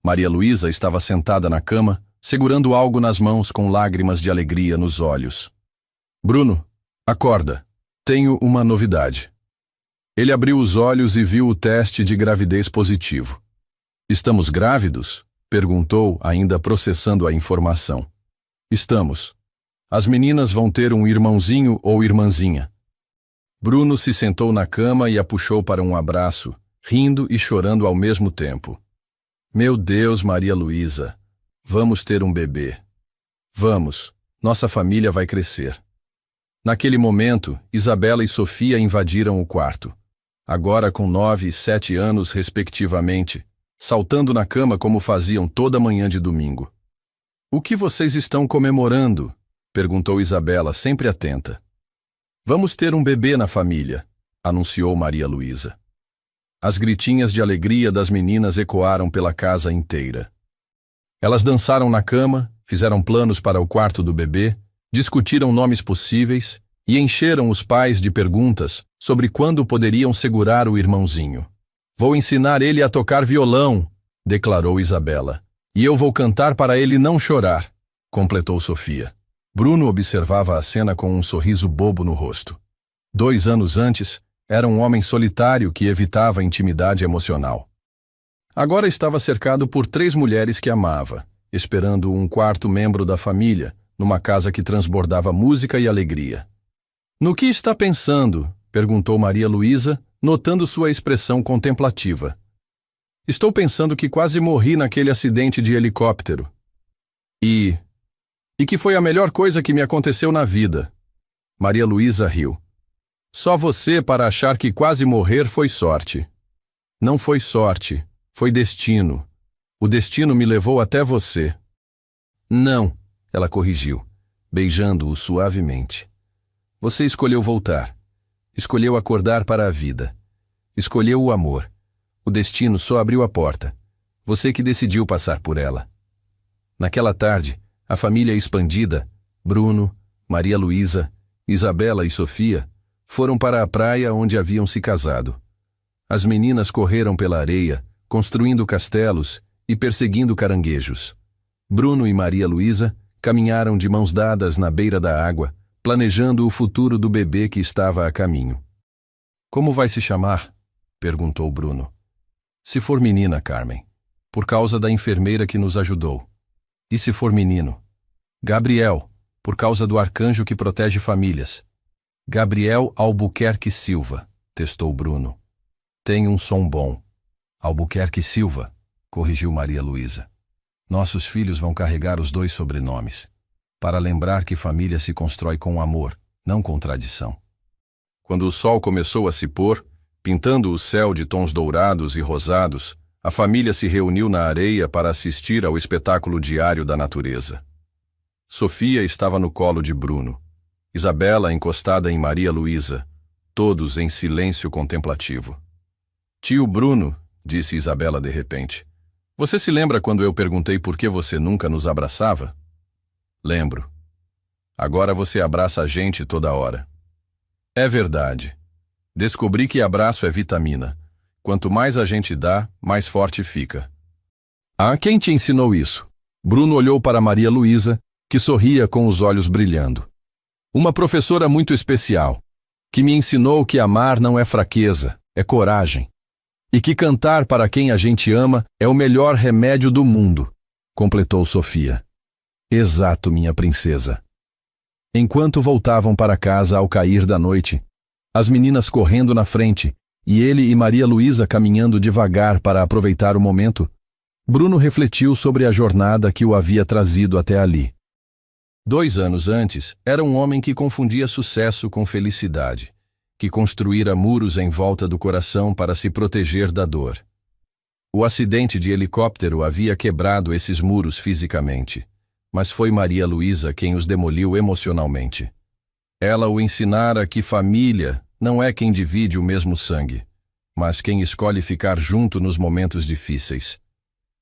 Maria Luísa estava sentada na cama, segurando algo nas mãos com lágrimas de alegria nos olhos. Bruno, acorda. Tenho uma novidade. Ele abriu os olhos e viu o teste de gravidez positivo. Estamos grávidos? Perguntou, ainda processando a informação. Estamos. As meninas vão ter um irmãozinho ou irmãzinha. Bruno se sentou na cama e a puxou para um abraço, rindo e chorando ao mesmo tempo. Meu Deus, Maria Luísa, vamos ter um bebê. Vamos, nossa família vai crescer. Naquele momento, Isabela e Sofia invadiram o quarto. Agora com 9 e 7 anos, respectivamente, saltando na cama como faziam toda manhã de domingo. O que vocês estão comemorando? Perguntou Isabela, sempre atenta. Vamos ter um bebê na família, anunciou Maria Luísa. As gritinhas de alegria das meninas ecoaram pela casa inteira. Elas dançaram na cama, fizeram planos para o quarto do bebê, discutiram nomes possíveis e encheram os pais de perguntas sobre quando poderiam segurar o irmãozinho. Vou ensinar ele a tocar violão, declarou Isabela. E eu vou cantar para ele não chorar, completou Sofia. Bruno observava a cena com um sorriso bobo no rosto. 2 anos antes, era um homem solitário que evitava a intimidade emocional. Agora estava cercado por 3 mulheres que amava, esperando um 4º membro da família, numa casa que transbordava música e alegria. No que está pensando? Perguntou Maria Luísa, notando sua expressão contemplativa. Estou pensando que quase morri naquele acidente de helicóptero. E que foi a melhor coisa que me aconteceu na vida. Maria Luísa riu. Só você para achar que quase morrer foi sorte. Não foi sorte, foi destino. O destino me levou até você. Não, ela corrigiu, beijando-o suavemente. Você escolheu voltar. Escolheu acordar para a vida. Escolheu o amor. O destino só abriu a porta. Você que decidiu passar por ela. Naquela tarde, a família expandida, Bruno, Maria Luísa, Isabela e Sofia, foram para a praia onde haviam se casado. As meninas correram pela areia, construindo castelos e perseguindo caranguejos. Bruno e Maria Luísa caminharam de mãos dadas na beira da água, planejando o futuro do bebê que estava a caminho. Como vai se chamar? Perguntou Bruno. Se for menina, Carmen, por causa da enfermeira que nos ajudou. E se for menino? Gabriel, por causa do arcanjo que protege famílias. Gabriel Albuquerque Silva, testou Bruno. Tem um som bom. Albuquerque Silva, corrigiu Maria Luísa. Nossos filhos vão carregar os 2 sobrenomes, para lembrar que família se constrói com amor, não com tradição. Quando o sol começou a se pôr, pintando o céu de tons dourados e rosados, a família se reuniu na areia para assistir ao espetáculo diário da natureza. Sofia estava no colo de Bruno, Isabela encostada em Maria Luísa, todos em silêncio contemplativo. Tio Bruno, disse Isabela de repente, você se lembra quando eu perguntei por que você nunca nos abraçava? Lembro. Agora você abraça a gente toda hora. É verdade. Descobri que abraço é vitamina. Quanto mais a gente dá, mais forte fica. Ah, quem te ensinou isso? Bruno olhou para Maria Luísa, que sorria com os olhos brilhando. Uma professora muito especial, que me ensinou que amar não é fraqueza, é coragem. E que cantar para quem a gente ama é o melhor remédio do mundo, completou Sofia. Exato, minha princesa. Enquanto voltavam para casa ao cair da noite, as meninas correndo na frente e ele e Maria Luísa caminhando devagar para aproveitar o momento, Bruno refletiu sobre a jornada que o havia trazido até ali. 2 anos antes, era um homem que confundia sucesso com felicidade, que construíra muros em volta do coração para se proteger da dor. O acidente de helicóptero havia quebrado esses muros fisicamente, mas foi Maria Luísa quem os demoliu emocionalmente. Ela o ensinara que família não é quem divide o mesmo sangue, mas quem escolhe ficar junto nos momentos difíceis.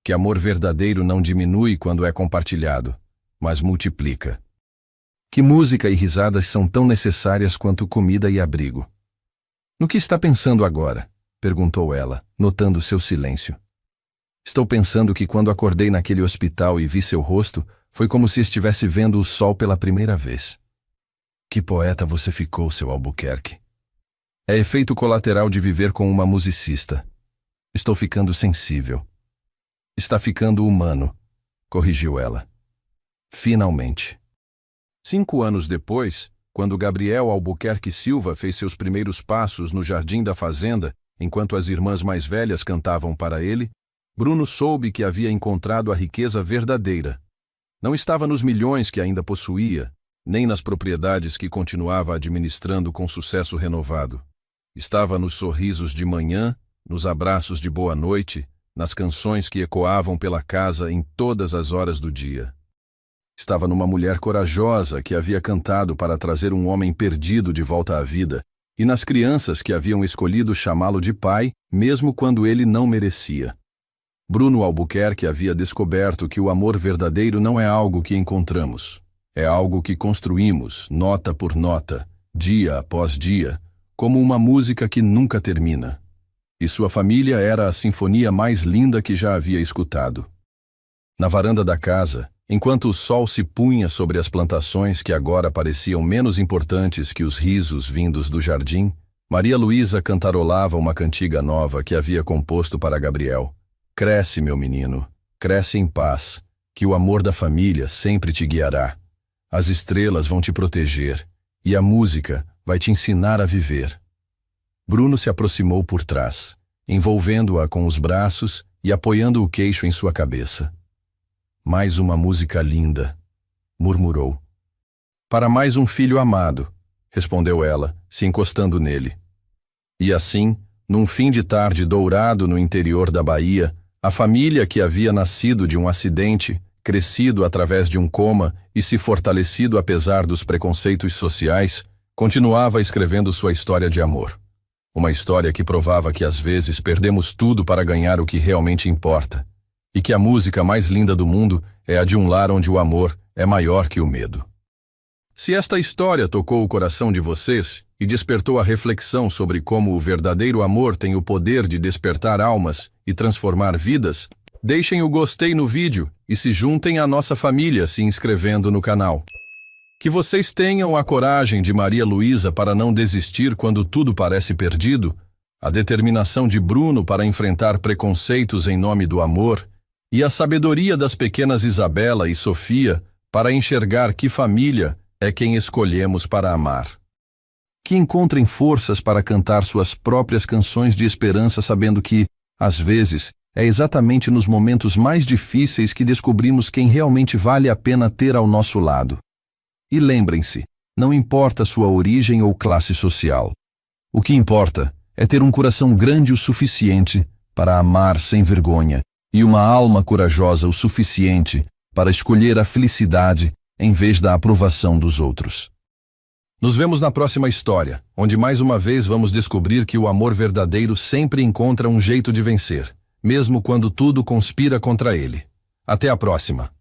Que amor verdadeiro não diminui quando é compartilhado, mas multiplica. Que música e risadas são tão necessárias quanto comida e abrigo. No que está pensando agora? Perguntou ela, notando seu silêncio. Estou pensando que quando acordei naquele hospital e vi seu rosto, foi como se estivesse vendo o sol pela primeira vez. Que poeta você ficou, seu Albuquerque. É efeito colateral de viver com uma musicista. Estou ficando sensível. Está ficando humano, corrigiu ela. Finalmente. 5 anos depois, quando Gabriel Albuquerque Silva fez seus primeiros passos no jardim da fazenda, enquanto as irmãs mais velhas cantavam para ele, Bruno soube que havia encontrado a riqueza verdadeira. Não estava nos milhões que ainda possuía, nem nas propriedades que continuava administrando com sucesso renovado. Estava nos sorrisos de manhã, nos abraços de boa noite, nas canções que ecoavam pela casa em todas as horas do dia. Estava numa mulher corajosa que havia cantado para trazer um homem perdido de volta à vida, e nas crianças que haviam escolhido chamá-lo de pai, mesmo quando ele não merecia. Bruno Albuquerque havia descoberto que o amor verdadeiro não é algo que encontramos. É algo que construímos, nota por nota, dia após dia, como uma música que nunca termina. E sua família era a sinfonia mais linda que já havia escutado. Na varanda da casa, enquanto o sol se punha sobre as plantações que agora pareciam menos importantes que os risos vindos do jardim, Maria Luísa cantarolava uma cantiga nova que havia composto para Gabriel. Cresce, meu menino, cresce em paz, que o amor da família sempre te guiará. As estrelas vão te proteger, e a música vai te ensinar a viver. Bruno se aproximou por trás, envolvendo-a com os braços e apoiando o queixo em sua cabeça. Mais uma música linda, murmurou. Para mais um filho amado, respondeu ela, se encostando nele. E assim, num fim de tarde dourado no interior da Bahia, a família que havia nascido de um acidente, crescido através de um coma e se fortalecido apesar dos preconceitos sociais, continuava escrevendo sua história de amor. Uma história que provava que às vezes perdemos tudo para ganhar o que realmente importa, e que a música mais linda do mundo é a de um lar onde o amor é maior que o medo. Se esta história tocou o coração de vocês e despertou a reflexão sobre como o verdadeiro amor tem o poder de despertar almas e transformar vidas, deixem o gostei no vídeo e se juntem à nossa família se inscrevendo no canal. Que vocês tenham a coragem de Maria Luísa para não desistir quando tudo parece perdido, a determinação de Bruno para enfrentar preconceitos em nome do amor e a sabedoria das pequenas Isabela e Sofia para enxergar que família é quem escolhemos para amar. Que encontrem forças para cantar suas próprias canções de esperança sabendo que, Às vezes, é exatamente nos momentos mais difíceis que descobrimos quem realmente vale a pena ter ao nosso lado. E lembrem-se, não importa sua origem ou classe social. O que importa é ter um coração grande o suficiente para amar sem vergonha e uma alma corajosa o suficiente para escolher a felicidade em vez da aprovação dos outros. Nos vemos na próxima história, onde mais uma vez vamos descobrir que o amor verdadeiro sempre encontra um jeito de vencer, mesmo quando tudo conspira contra ele. Até a próxima!